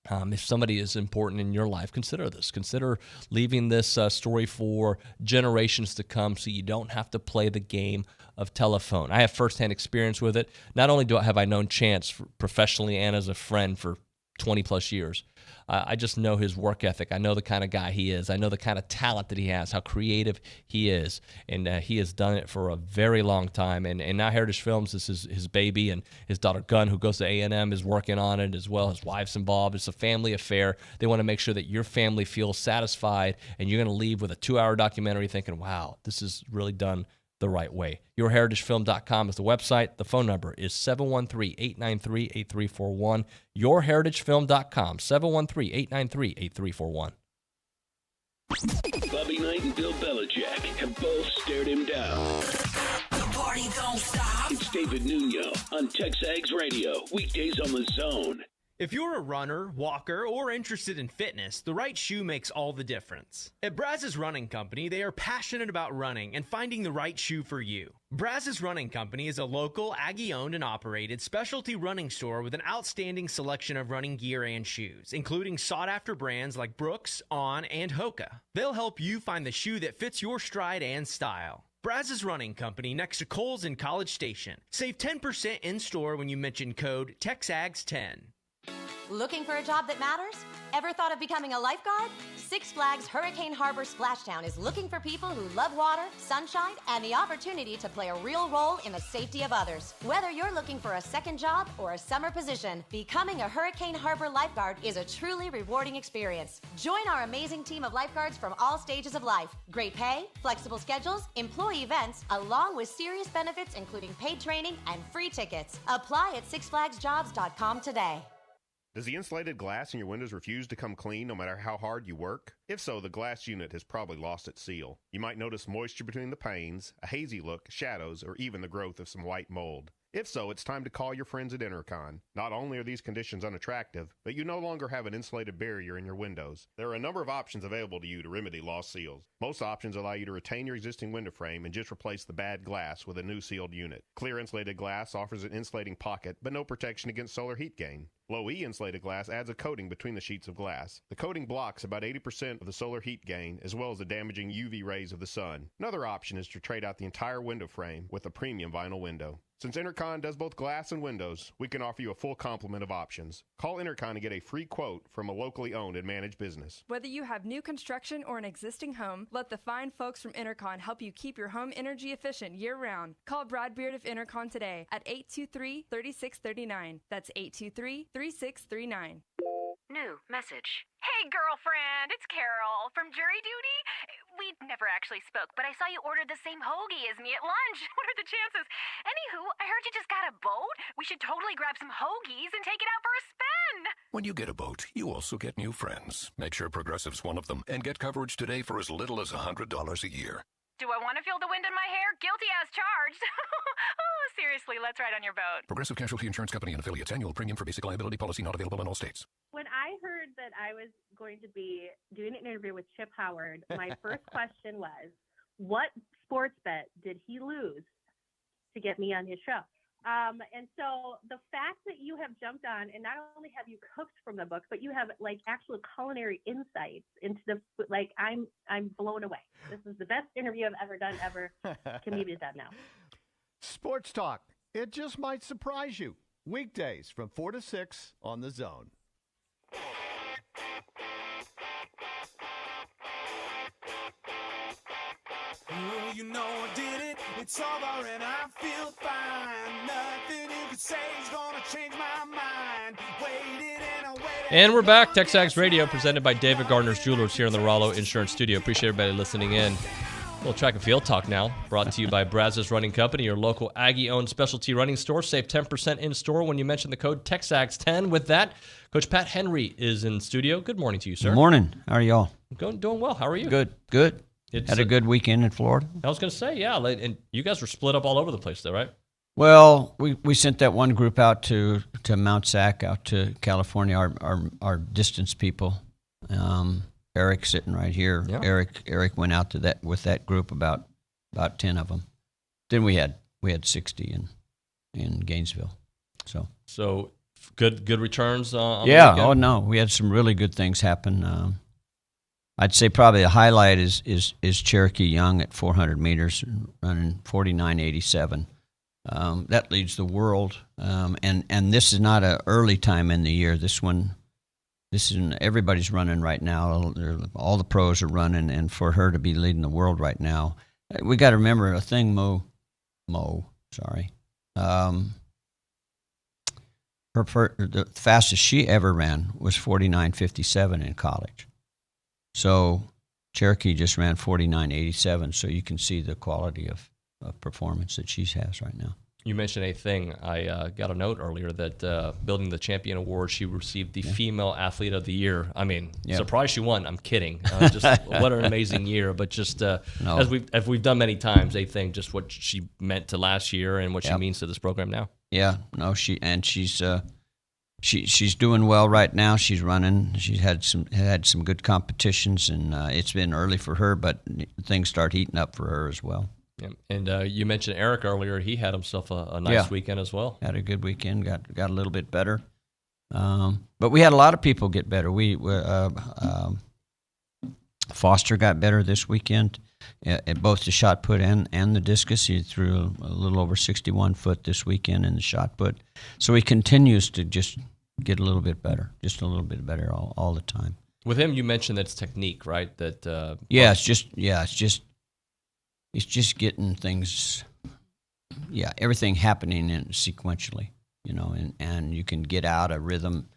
If somebody is important in your life, consider this. Consider leaving this story for generations to come so you don't have to play the game of telephone. I have firsthand experience with it. Not only have I known Chance professionally and as a friend for 20-plus years, I just know his work ethic. I know the kind of guy he is. I know the kind of talent that he has, how creative he is. And he has done it for a very long time. And now Heritage Films is his baby, and his daughter Gunn, who goes to A&M, is working on it as well. His wife's involved. It's a family affair. They want to make sure that your family feels satisfied, and you're going to leave with a 2-hour documentary thinking, wow, this is really done the right way. YourHeritageFilm.com is the website. The phone number is 713-893-8341. YourHeritageFilm.com, 713-893-8341. Bobby Knight and Bill Belichick have both stared him down. The party don't stop. It's David Nuño on TexAgs Radio, weekdays on The Zone. If you're a runner, walker, or interested in fitness, the right shoe makes all the difference. At Brazos Running Company, they are passionate about running and finding the right shoe for you. Brazos Running Company is a local, Aggie-owned and operated specialty running store with an outstanding selection of running gear and shoes, including sought-after brands like Brooks, On, and Hoka. They'll help you find the shoe that fits your stride and style. Brazos Running Company next to Kohl's in College Station. Save 10% in-store when you mention code TexAgs10. Looking for a job that matters? Ever thought of becoming a lifeguard? Six Flags Hurricane Harbor Splashdown is looking for people who love water, sunshine, and the opportunity to play a real role in the safety of others. Whether you're looking for a second job or a summer position, becoming a Hurricane Harbor lifeguard is a truly rewarding experience. Join our amazing team of lifeguards from all stages of life. Great pay, flexible schedules, employee events, along with serious benefits including paid training and free tickets. Apply at sixflagsjobs.com today. Does the insulated glass in your windows refuse to come clean no matter how hard you work? If so, the glass unit has probably lost its seal. You might notice moisture between the panes, a hazy look, shadows, or even the growth of some white mold. If so, it's time to call your friends at Intercon. Not only are these conditions unattractive, but you no longer have an insulated barrier in your windows. There are a number of options available to you to remedy lost seals. Most options allow you to retain your existing window frame and just replace the bad glass with a new sealed unit. Clear insulated glass offers an insulating pocket, but no protection against solar heat gain. Low E insulated glass adds a coating between the sheets of glass. The coating blocks about 80% of the solar heat gain, as well as the damaging UV rays of the sun. Another option is to trade out the entire window frame with a premium vinyl window. Since Intercon does both glass and windows, we can offer you a full complement of options. Call Intercon to get a free quote from a locally owned and managed business. Whether you have new construction or an existing home, let the fine folks from Intercon help you keep your home energy efficient year-round. Call Brad Beard of Intercon today at 823-3639. That's 823-3639. New message. Hey, girlfriend, it's Carol from jury duty. We never actually spoke, but I saw you ordered the same hoagie as me at lunch. What are the chances? Anywho, I heard you just got a boat. We should totally grab some hoagies and take it out for a spin. When you get a boat, you also get new friends. Make sure Progressive's one of them and get coverage today for as little as $100 a year. Do I want to feel the wind in my hair? Guilty as charged. Oh, seriously, let's ride on your boat. Progressive Casualty Insurance Company and affiliates. Annual premium for basic liability policy not available in all states. When I heard that I was going to be doing an interview with Chip Howard, my first question was, what sports bet did he lose to get me on his show? And so the fact that you have jumped on and not only have you cooked from the book, but you have like actual culinary insights into the, like, I'm blown away. This is the best interview I've ever done ever. Can leave it at that now. Sports Talk. It just might surprise you. Weekdays from 4 to 6 on The Zone. Oh, you know I did it. It's over and I feel fine. Nothing you could say is gonna change my mind. Waited and I waited. And we're back. TexAgs Radio, presented by David Gardner's Jewelers here in the Rollo Insurance Studio. Appreciate everybody listening in. A little track and field talk now, brought to you by Brazos Running Company, your local Aggie-owned specialty running store. Save 10% in-store when you mention the code TexAgs10. With that, Coach Pat Henry is in studio. Good morning to you, sir. Good morning. How are y'all? Doing well. How are you? Good. Had a good weekend in Florida. I was going to say, yeah. And you guys were split up all over the place, though, right? Well, we sent that one group out to Mount Sac, out to California, our distance people. Eric sitting right here. Yeah. Eric went out to that with that group, about 10 of them. Then we had 60 in Gainesville. So good returns. On yeah. the weekend? Oh no, we had some really good things happen. I'd say probably the highlight is Cherokee Young at 400 meters, running 49.87. That leads the world. And this is not an early time in the year. Everybody's running right now. All the pros are running, and for her to be leading the world right now, we got to remember a thing. The fastest she ever ran was 49.57 in college. So Cherokee just ran 49.87. So you can see the quality performance that she has right now. You mentioned a thing. I got a note earlier that Building the Champion Award, she received the Female Athlete of the Year. I mean, surprised she won. I'm kidding. Just what an amazing year. But just as we've done many times, a thing, just what she meant to last year and what she means to this program now. Yeah, no, she's doing well right now. She's running. She's had some good competitions, and it's been early for her, but things start heating up for her as well. Yeah. And you mentioned Eric earlier. He had himself a nice weekend as well. Had a good weekend. Got a little bit better. But we had a lot of people get better. Foster got better this weekend at both the shot put and the discus. He threw a little over 61 foot this weekend in the shot put. So he continues to just get a little bit better, just a little bit better all the time. With him, you mentioned that's technique, right? That it's just getting things, everything happening sequentially, and you can get out of rhythm,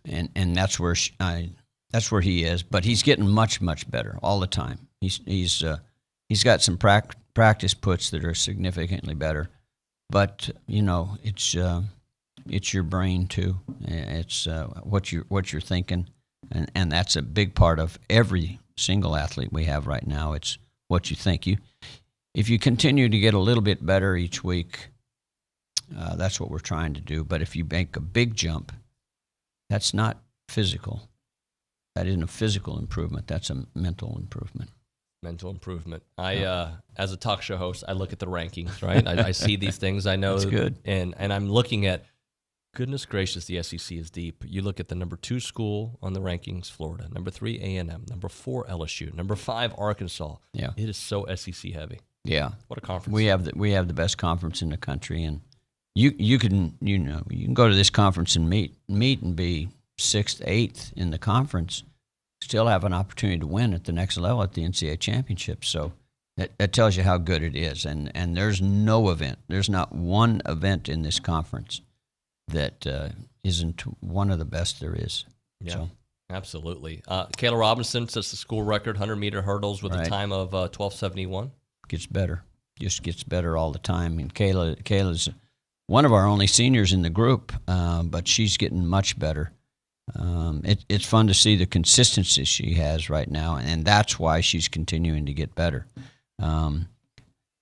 and that's where he is. But he's getting much, much better all the time. He's got some practice puts that are significantly better, but it's your brain too. It's what you're thinking, and that's a big part of every single athlete we have right now. It's what you think. If you continue to get a little bit better each week, that's what we're trying to do. But if you make a big jump, that's not physical. That isn't a physical improvement. That's a mental improvement. Mental improvement. As a talk show host, I look at the rankings, right? I see these things. I know that's good. And I'm looking at, goodness gracious, the SEC is deep. You look at the number 2 school on the rankings, Florida. Number 3, A&M. Number 4, LSU. Number 5, Arkansas. Yeah, it is so SEC heavy. Yeah, what a conference. We have the best conference in the country, and you can go to this conference and meet and be 6th, 8th in the conference, still have an opportunity to win at the next level at the NCAA championship. So that tells you how good it is. And there's not one event in this conference that isn't one of the best there is. Yeah, so. Absolutely. Kayla Robinson sets the school record 100-meter hurdles with a time of 12:71. Gets better. Just gets better all the time. And Kayla's one of our only seniors in the group, but she's getting much better. It's fun to see the consistency she has right now, and that's why she's continuing to get better.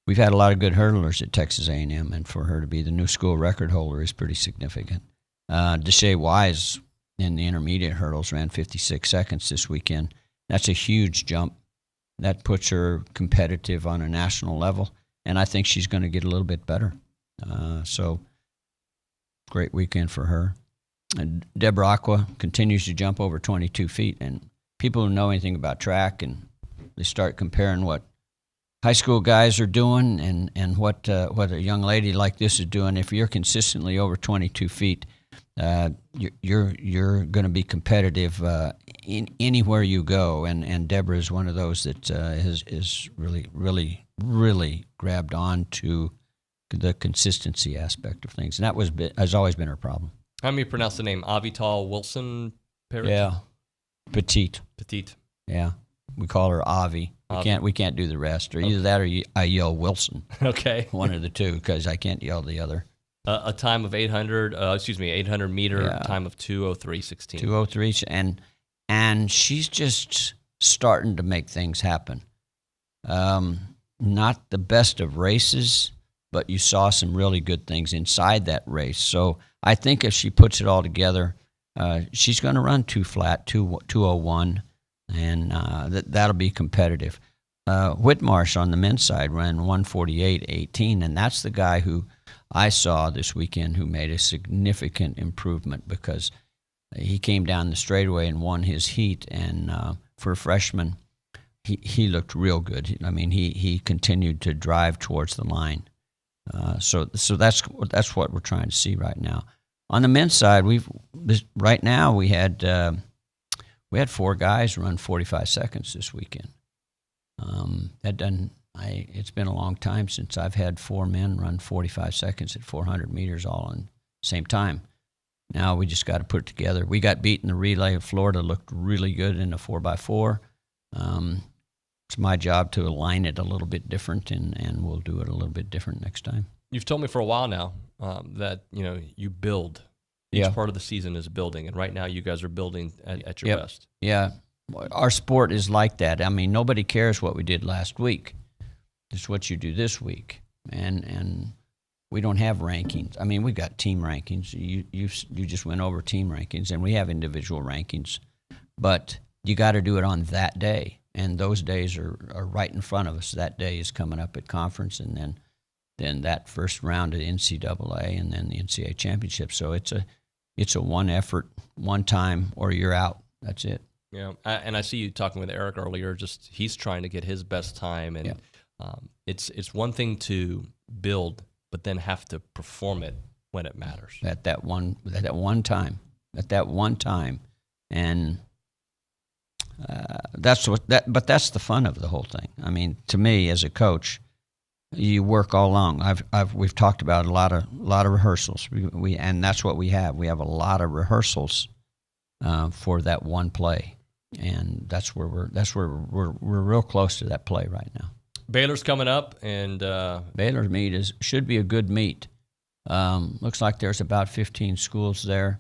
We've had a lot of good hurdlers at Texas A&M, and for her to be the new school record holder is pretty significant. Deshae Wise in the intermediate hurdles ran 56 seconds this weekend. That's a huge jump. That puts her competitive on a national level, and I think she's going to get a little bit better. So great weekend for her. Deborah Aqua continues to jump over 22 feet, and people who know anything about track, and they start comparing what high school guys are doing and what a young lady like this is doing. If you're consistently over 22 feet, you're going to be competitive anywhere you go, and Deborah is one of those that is really grabbed on to the consistency aspect of things, and that has always been her problem. How do you pronounce the name? Avital Wilson? Yeah, Petite. Yeah, we call her Avi. We can't do the rest, or either that or I yell Wilson. Okay, one of the two, because I can't yell the other. A time of 800 meter time of 2:03:16. 2:03, and she's just starting to make things happen. Not the best of races, but you saw some really good things inside that race. So I think if she puts it all together, she's going to run 2:01, and that'll be competitive. Whitmarsh on the men's side ran 1:48:18, and that's the guy who I saw this weekend who made a significant improvement, because he came down the straightaway and won his heat, and for a freshman, he looked real good. I mean, he continued to drive towards the line. So that's what we're trying to see right now. On the men's side, we had 4 guys run 45 seconds this weekend. It's been a long time since I've had 4 men run 45 seconds at 400 meters all on the same time. Now we just got to put it together. We got beat in the relay of Florida, looked really good in the 4x4. it's my job to align it a little bit different, and we'll do it a little bit different next time. You've told me for a while now that you build. Each part of the season is building, and right now you guys are building at your best. Yeah, our sport is like that. I mean, nobody cares what we did last week. It's what you do this week, and we don't have rankings. I mean, we got team rankings. You just went over team rankings, and we have individual rankings, but you got to do it on that day, and those days are right in front of us. That day is coming up at conference, and then that first round of NCAA, and then the NCAA championship. So it's a one effort, one time, or you're out. That's it. Yeah, and I see you talking with Eric earlier. Just he's trying to get his best time, and it's one thing to build, but then have to perform it when it matters. At that one time, and But that's the fun of the whole thing. I mean, to me as a coach, you work all along. We've talked about a lot of rehearsals. And that's what we have. We have a lot of rehearsals for that one play, and that's where we're real close to that play right now. Baylor's coming up, and Baylor's meet should be a good meet. Looks like there's about 15 schools there.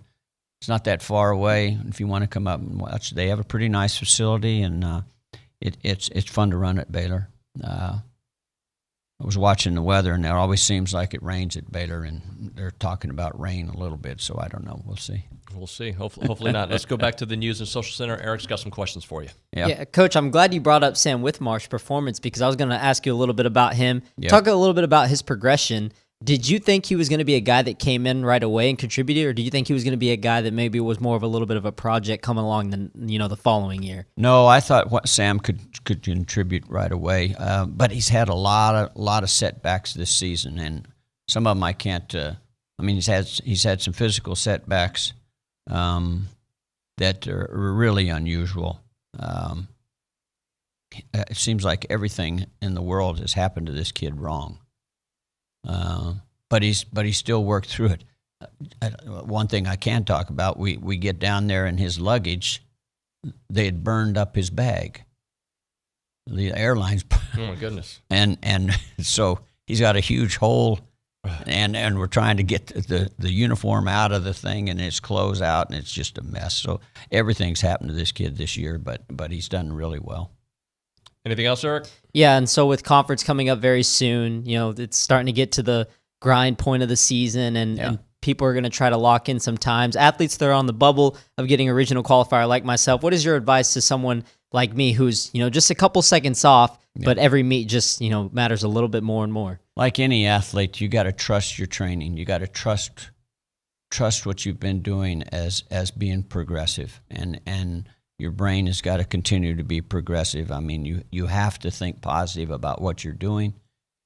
It's not that far away. If you want to come up and watch, they have a pretty nice facility, and it's fun to run at Baylor. I was watching the weather, and it always seems like it rains at Baylor, and they're talking about rain a little bit, so I don't know. We'll see. We'll see. Hopefully not. Let's go back to the News and Social Center. Eric's got some questions for you. Yeah, Coach, I'm glad you brought up Sam Withmarsh's performance, because I was going to ask you a little bit about him. Yeah. Talk a little bit about his progression. Did you think he was going to be a guy that came in right away and contributed, or do you think he was going to be a guy that maybe was more of a little bit of a project coming along the following year? No, I thought Sam could contribute right away, but he's had a lot of setbacks this season, and some of them I can't. He's had some physical setbacks that are really unusual. It seems like everything in the world has happened to this kid wrong. But he still worked through it. One thing I can talk about, we get down there and his luggage, they had burned up his bag. The airlines. Oh my goodness. And so he's got a huge hole, and we're trying to get the uniform out of the thing and his clothes out, and it's just a mess. So everything's happened to this kid this year, but he's done really well. Anything else, Eric? Yeah, and so with conference coming up very soon, it's starting to get to the grind point of the season, and people are going to try to lock in some times. Athletes that are on the bubble of getting a regional qualifier like myself, what is your advice to someone like me who's, just a couple seconds off, but every meet just, matters a little bit more and more? Like any athlete, you got to trust your training. You got to trust what you've been doing as being progressive, and your brain has got to continue to be progressive. I mean, you have to think positive about what you're doing,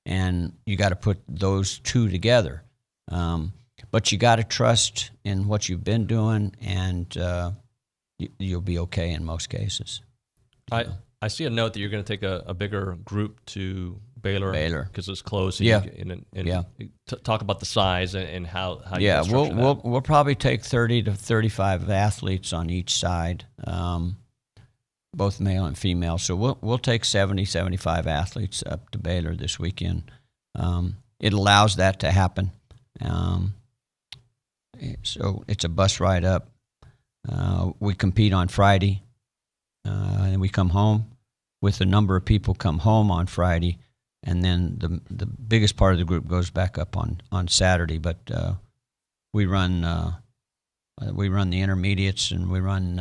and you got to put those two together. But you got to trust in what you've been doing, and you'll be okay in most cases. I see a note that you're going to take a bigger group to Baylor because it's close. Talk about the size and how. Yeah, we'll probably take 30 to 35 athletes on each side, both male and female. So we'll take 70, 75 athletes up to Baylor this weekend. It allows that to happen. So it's a bus ride up. We compete on Friday, and we come home with a number of people come home on Friday. And then the biggest part of the group goes back up on Saturday. But we run the intermediates, and we run.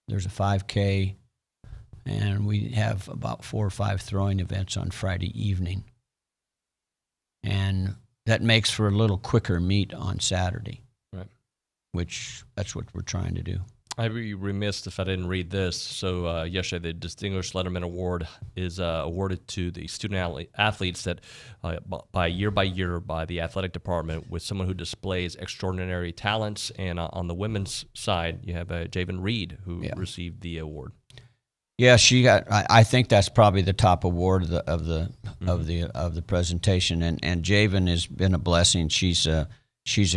There's a 5K, and we have about 4 or 5 throwing events on Friday evening, and that makes for a little quicker meet on Saturday. Right. Which that's what we're trying to do. I'd be remiss if I didn't read this. So yesterday, the Distinguished Letterman Award is awarded to the student athletes that, by year by the athletic department, with someone who displays extraordinary talents. And on the women's side, you have Javen Reed, who received the award. Yeah, she got. I think that's probably the top award of the presentation. And Javen has been a blessing. She's a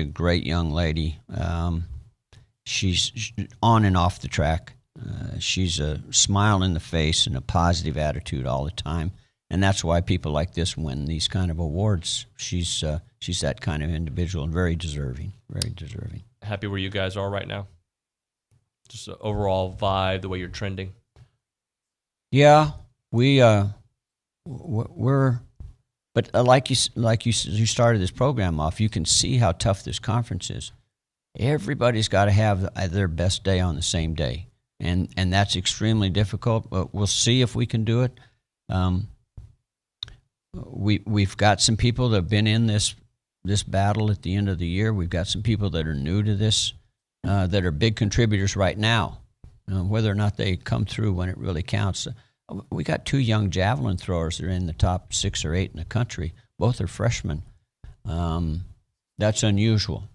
great young lady. She's on and off the track. She's a smile in the face and a positive attitude all the time, and that's why people like this win these kind of awards. She's that kind of individual and very deserving, very deserving. Happy where you guys are right now? Just the overall vibe, the way you're trending. Yeah, we're. But like you started this program off, you can see how tough this conference is. Everybody's got to have their best day on the same day, and that's extremely difficult. But we'll see if we can do it. We've got some people that have been in this battle at the end of the year. We've got some people that are new to this, that are big contributors right now. Whether or not they come through when it really counts. We got 2 young javelin throwers that are in the top 6 or 8 in the country. Both are freshmen. That's unusual.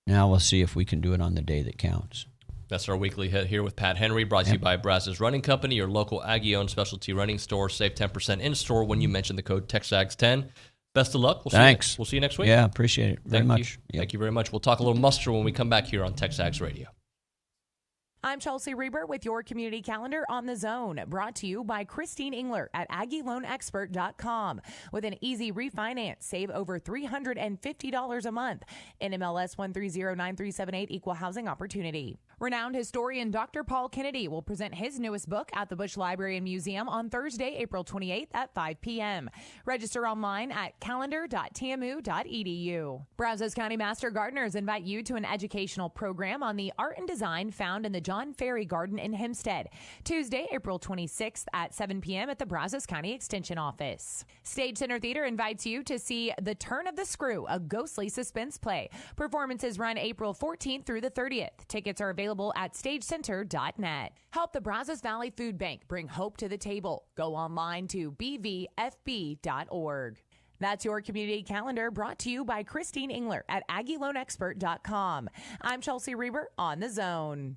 Now we'll see if we can do it on the day that counts. That's our weekly hit here with Pat Henry, brought to you by Brazos Running Company, your local Aggie-owned specialty running store. Save 10% in-store when you mention the code TexAgs10. Best of luck. Thanks. We'll see you next week. Yeah, appreciate it very much. Thank you very much. We'll talk a little muster when we come back here on TexAgs Radio. I'm Chelsea Reber with your community calendar on The Zone, brought to you by Christine Engler at AggieLoanExpert.com. With an easy refinance, save over $350 a month. NMLS 1309378, Equal Housing Opportunity. Renowned historian Dr. Paul Kennedy will present his newest book at the Bush Library and Museum on Thursday, April 28th at 5 p.m. Register online at calendar.tmu.edu. Brazos County Master Gardeners invite you to an educational program on the art and design found in the John Ferry Garden in Hempstead. Tuesday, April 26th at 7 p.m. at the Brazos County Extension Office. Stage Center Theater invites you to see The Turn of the Screw, a ghostly suspense play. Performances run April 14th through the 30th. Tickets are available at stagecenter.net. Help the Brazos Valley Food Bank bring hope to the table. Go online to bvfb.org. That's your community calendar, brought to you by Christine Engler at AggieLoanExpert.com. I'm Chelsea Reber on The Zone.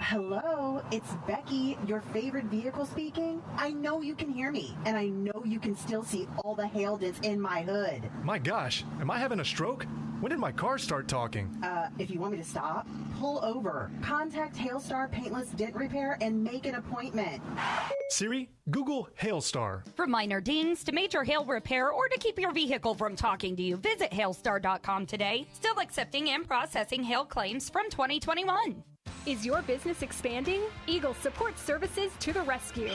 Hello, it's Becky, your favorite vehicle speaking. I know you can hear me, and I know you can still see all the hail dents in my hood. My gosh, am I having a stroke? When did my car start talking? If you want me to stop, pull over. Contact Hailstar Paintless Dent Repair and make an appointment. Siri, Google Hailstar. From minor dings to major hail repair or to keep your vehicle from talking to you, visit hailstar.com today. Still accepting and processing hail claims from 2021. Is your business expanding? Eagle Support Services to the rescue.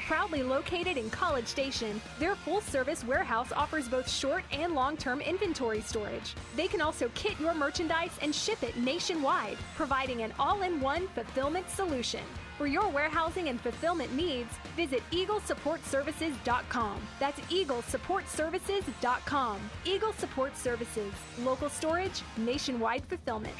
Proudly located in College Station, their full-service warehouse offers both short and long-term inventory storage. They can also kit your merchandise and ship it nationwide, providing an all-in-one fulfillment solution. For your warehousing and fulfillment needs, visit EagleSupportServices.com. That's EagleSupportServices.com. Eagle Support Services. Local storage, nationwide fulfillment.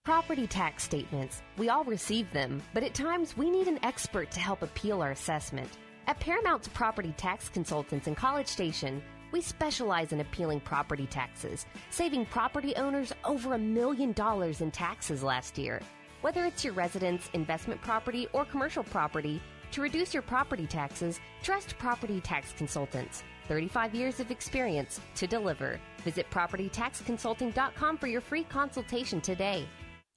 Property tax statements. We all receive them, but at times we need an expert to help appeal our assessment. At Paramount's Property Tax Consultants in College Station, we specialize in appealing property taxes, saving property owners over $1 million in taxes last year. Whether it's your residence, investment property, or commercial property, to reduce your property taxes, trust Property Tax Consultants. 35 years of experience to deliver. Visit PropertyTaxConsulting.com for your free consultation today.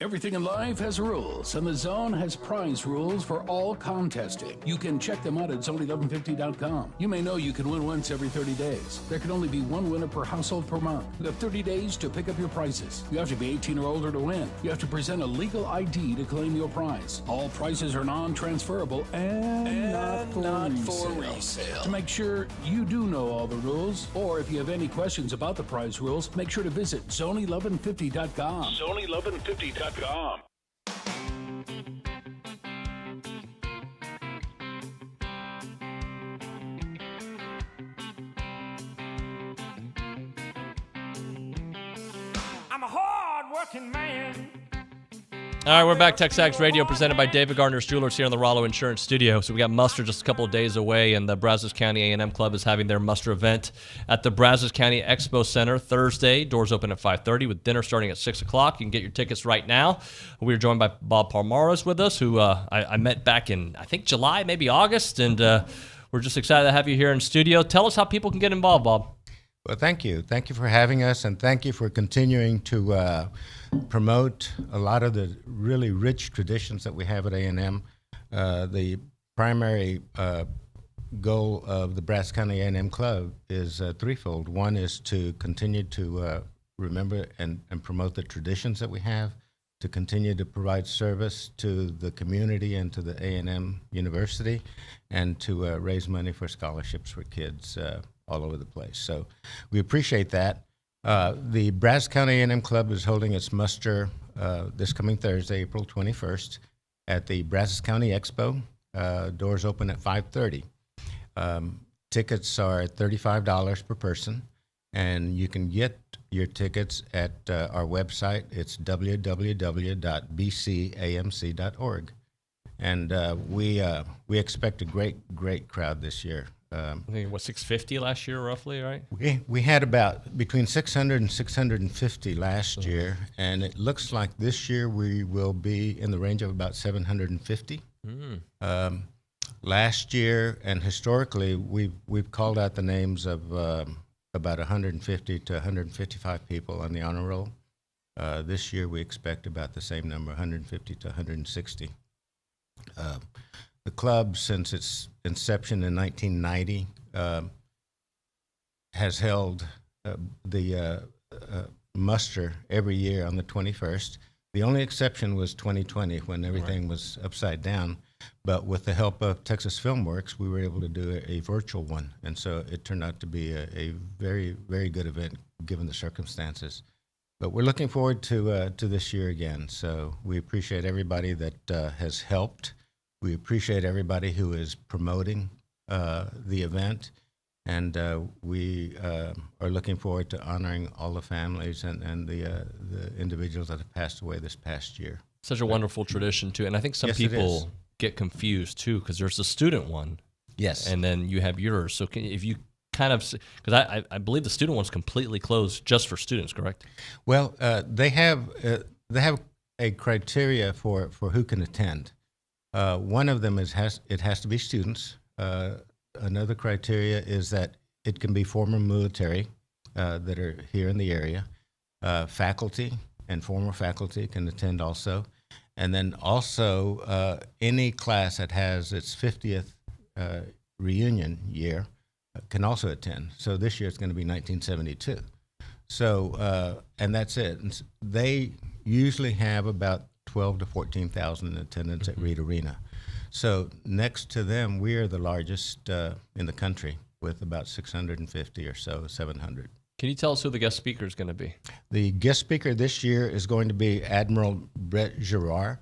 Everything in life has rules, and the Zone has prize rules for all contesting. You can check them out at zone1150.com. You may know you can win once every 30 days. There can only be one winner per household per month. You have 30 days to pick up your prizes. You have to be 18 or older to win. You have to present a legal ID to claim your prize. All prizes are non-transferable and not for resale. To make sure you do know all the rules, or if you have any questions about the prize rules, make sure to visit zone1150.com. Zone1150.com. I'm a hard-working man. All right, we're back. TexAgs Radio, presented by David Gardner's Jewelers here in the Rollo Insurance Studio. So we got muster just a couple of days away, and the Brazos County A&M Club is having their muster event at the Brazos County Expo Center Thursday. Doors open at 5:30 with dinner starting at 6 o'clock. You can get your tickets right now. We are joined by Bob Palmares with us, who I met back in, I think, July, maybe August, and we're just excited to have you here in studio. Tell us how people can get involved, Bob. Well, thank you. Thank you for having us, and thank you for continuing to promote a lot of the really rich traditions that we have at A&M. The primary goal of the Brazos County A&M Club is threefold. One is to continue to remember and promote the traditions that we have, to continue to provide service to the community and to the A&M University, and to raise money for scholarships for kids all over the place. So we appreciate that. The Brazos County A&M Club is holding its muster this coming Thursday, April 21st, at the Brazos County Expo. Doors open at 5:30. Tickets are $35 per person, and you can get your tickets at our website. It's www.bcamc.org. And we expect a great crowd this year. I think, 650 last year, roughly, right? We had about between 600 and 650 last year, and it looks like this year we will be in the range of about 750. Last year and historically, we've called out the names of about 150 to 155 people on the honor roll. This year we expect about the same number, 150 to 160. The club, since its inception in 1990, has held the muster every year on the 21st. The only exception was 2020 when everything was upside down. But with the help of Texas Filmworks, we were able to do a virtual one. And so it turned out to be a very, very good event given the circumstances. But we're looking forward to this year again. So we appreciate everybody that has helped. We appreciate everybody who is promoting the event. And we are looking forward to honoring all the families and the individuals that have passed away this past year. Such a wonderful tradition, too. And I think some people get confused, too, because there's the student one. Yes. And then you have yours. So if you kind of, because I believe the student one's completely closed just for students, correct? Well, they have a criteria for who can attend. One of them is it has to be students. Another criteria is that it can be former military that are here in the area. Faculty and former faculty can attend also. And then also any class that has its 50th reunion year can also attend. So this year it's going to be 1972. So, and that's it. And they usually have about 12 to 14,000 in attendance at Reed Arena. So next to them, we are the largest in the country with about 650 or so, 700. Can you tell us who the guest speaker is going to be? The guest speaker this year is going to be Admiral Brett Girard.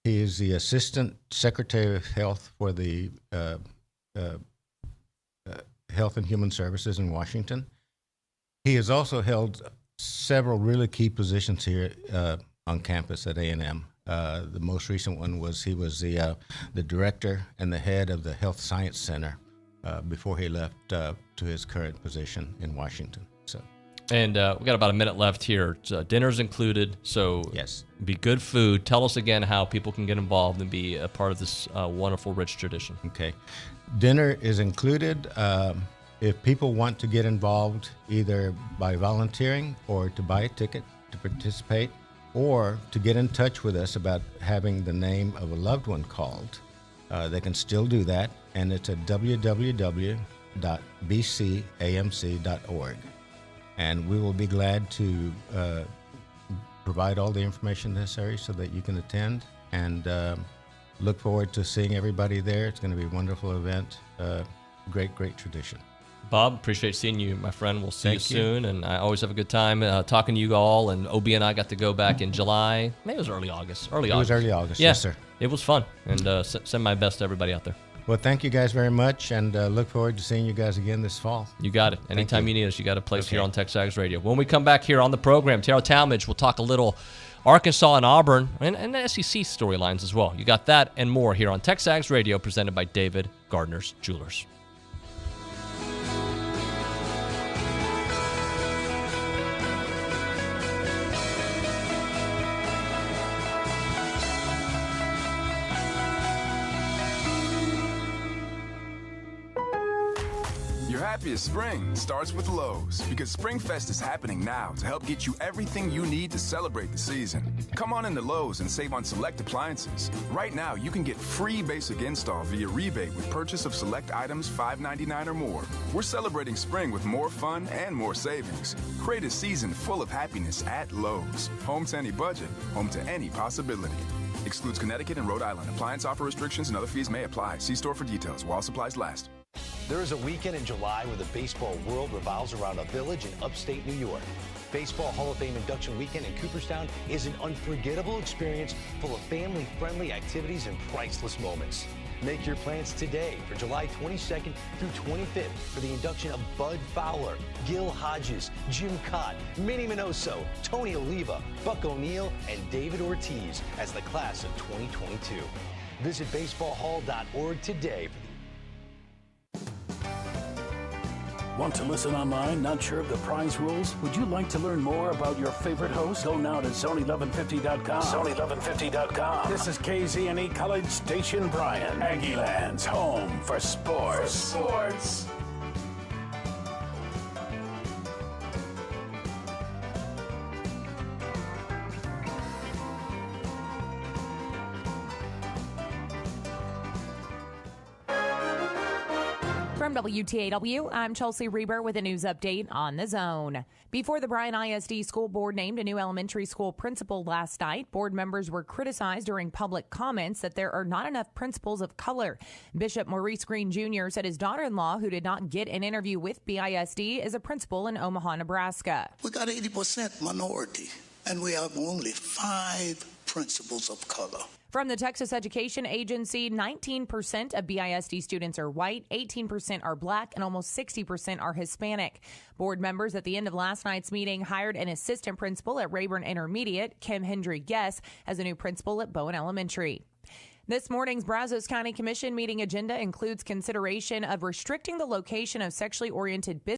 He is the Assistant Secretary of Health for the Health and Human Services in Washington. He has also held several really key positions here on campus at A&M. The most recent one was he was the director and the head of the Health Science Center before he left to his current position in Washington. So, and we got about a minute left here. Dinner's included, so yes, be good food. Tell us again how people can get involved and be a part of this wonderful, rich tradition. Okay, dinner is included. If people want to get involved either by volunteering or to buy a ticket to participate, or to get in touch with us about having the name of a loved one called, they can still do that, and it's at www.bcamc.org. And we will be glad to provide all the information necessary so that you can attend, and look forward to seeing everybody there. It's going to be a wonderful event, great tradition. Bob, appreciate seeing you, my friend. We'll see you soon, and I always have a good time talking to you all. And OB and I got to go back in July. Maybe it was early August. It was early August, yeah, yes, sir. It was fun, and send my best to everybody out there. Well, thank you guys very much, and look forward to seeing you guys again this fall. You got it. Anytime you need us, you got a place here on TexAgs Radio. When we come back here on the program, Tara Talmadge will talk a little Arkansas and Auburn, and the SEC storylines as well. You got that and more here on TexAgs Radio, presented by David Gardner's Jewelers. happiest spring starts with Lowe's, because SpringFest is happening now to help get you everything you need to celebrate the season. Come on into Lowe's and save on select appliances. Right now, you can get free basic install via rebate with purchase of select items $5.99 or more. We're celebrating spring with more fun and more savings. Create a season full of happiness at Lowe's. Home to any budget, home to any possibility. Excludes Connecticut and Rhode Island. Appliance offer restrictions and other fees may apply. See store for details while supplies last. There is a weekend in July where the baseball world revolves around a village in upstate New York. Baseball Hall of Fame induction weekend in Cooperstown is an unforgettable experience full of family-friendly activities and priceless moments. Make your plans today for July 22nd through 25th for the induction of Bud Fowler, Gil Hodges, Jim Cott, Minnie Minoso, Tony Oliva, Buck O'Neill, and David Ortiz as the class of 2022. Visit baseballhall.org today. Want to listen online? Not sure of the prize rules? Would you like to learn more about your favorite host? Go now to Zone1150.com. Zone1150.com. This is KZNE College Station Bryan. Aggieland's home for sports. From WTAW, I'm Chelsea Reber with a news update on the Zone. Before the Bryan ISD School Board named a new elementary school principal last night, board members were criticized during public comments that there are not enough principals of color. Bishop Maurice Green Jr. said his daughter-in-law, who did not get an interview with BISD, is a principal in Omaha, Nebraska. We got 80% minority, and we have only 5 principals of color. From the Texas Education Agency, 19% of BISD students are white, 18% are black, and almost 60% are Hispanic. Board members at the end of last night's meeting hired an assistant principal at Rayburn Intermediate, Kim Hendry Guess, as a new principal at Bowen Elementary. This morning's Brazos County Commission meeting agenda includes consideration of restricting the location of sexually oriented businesses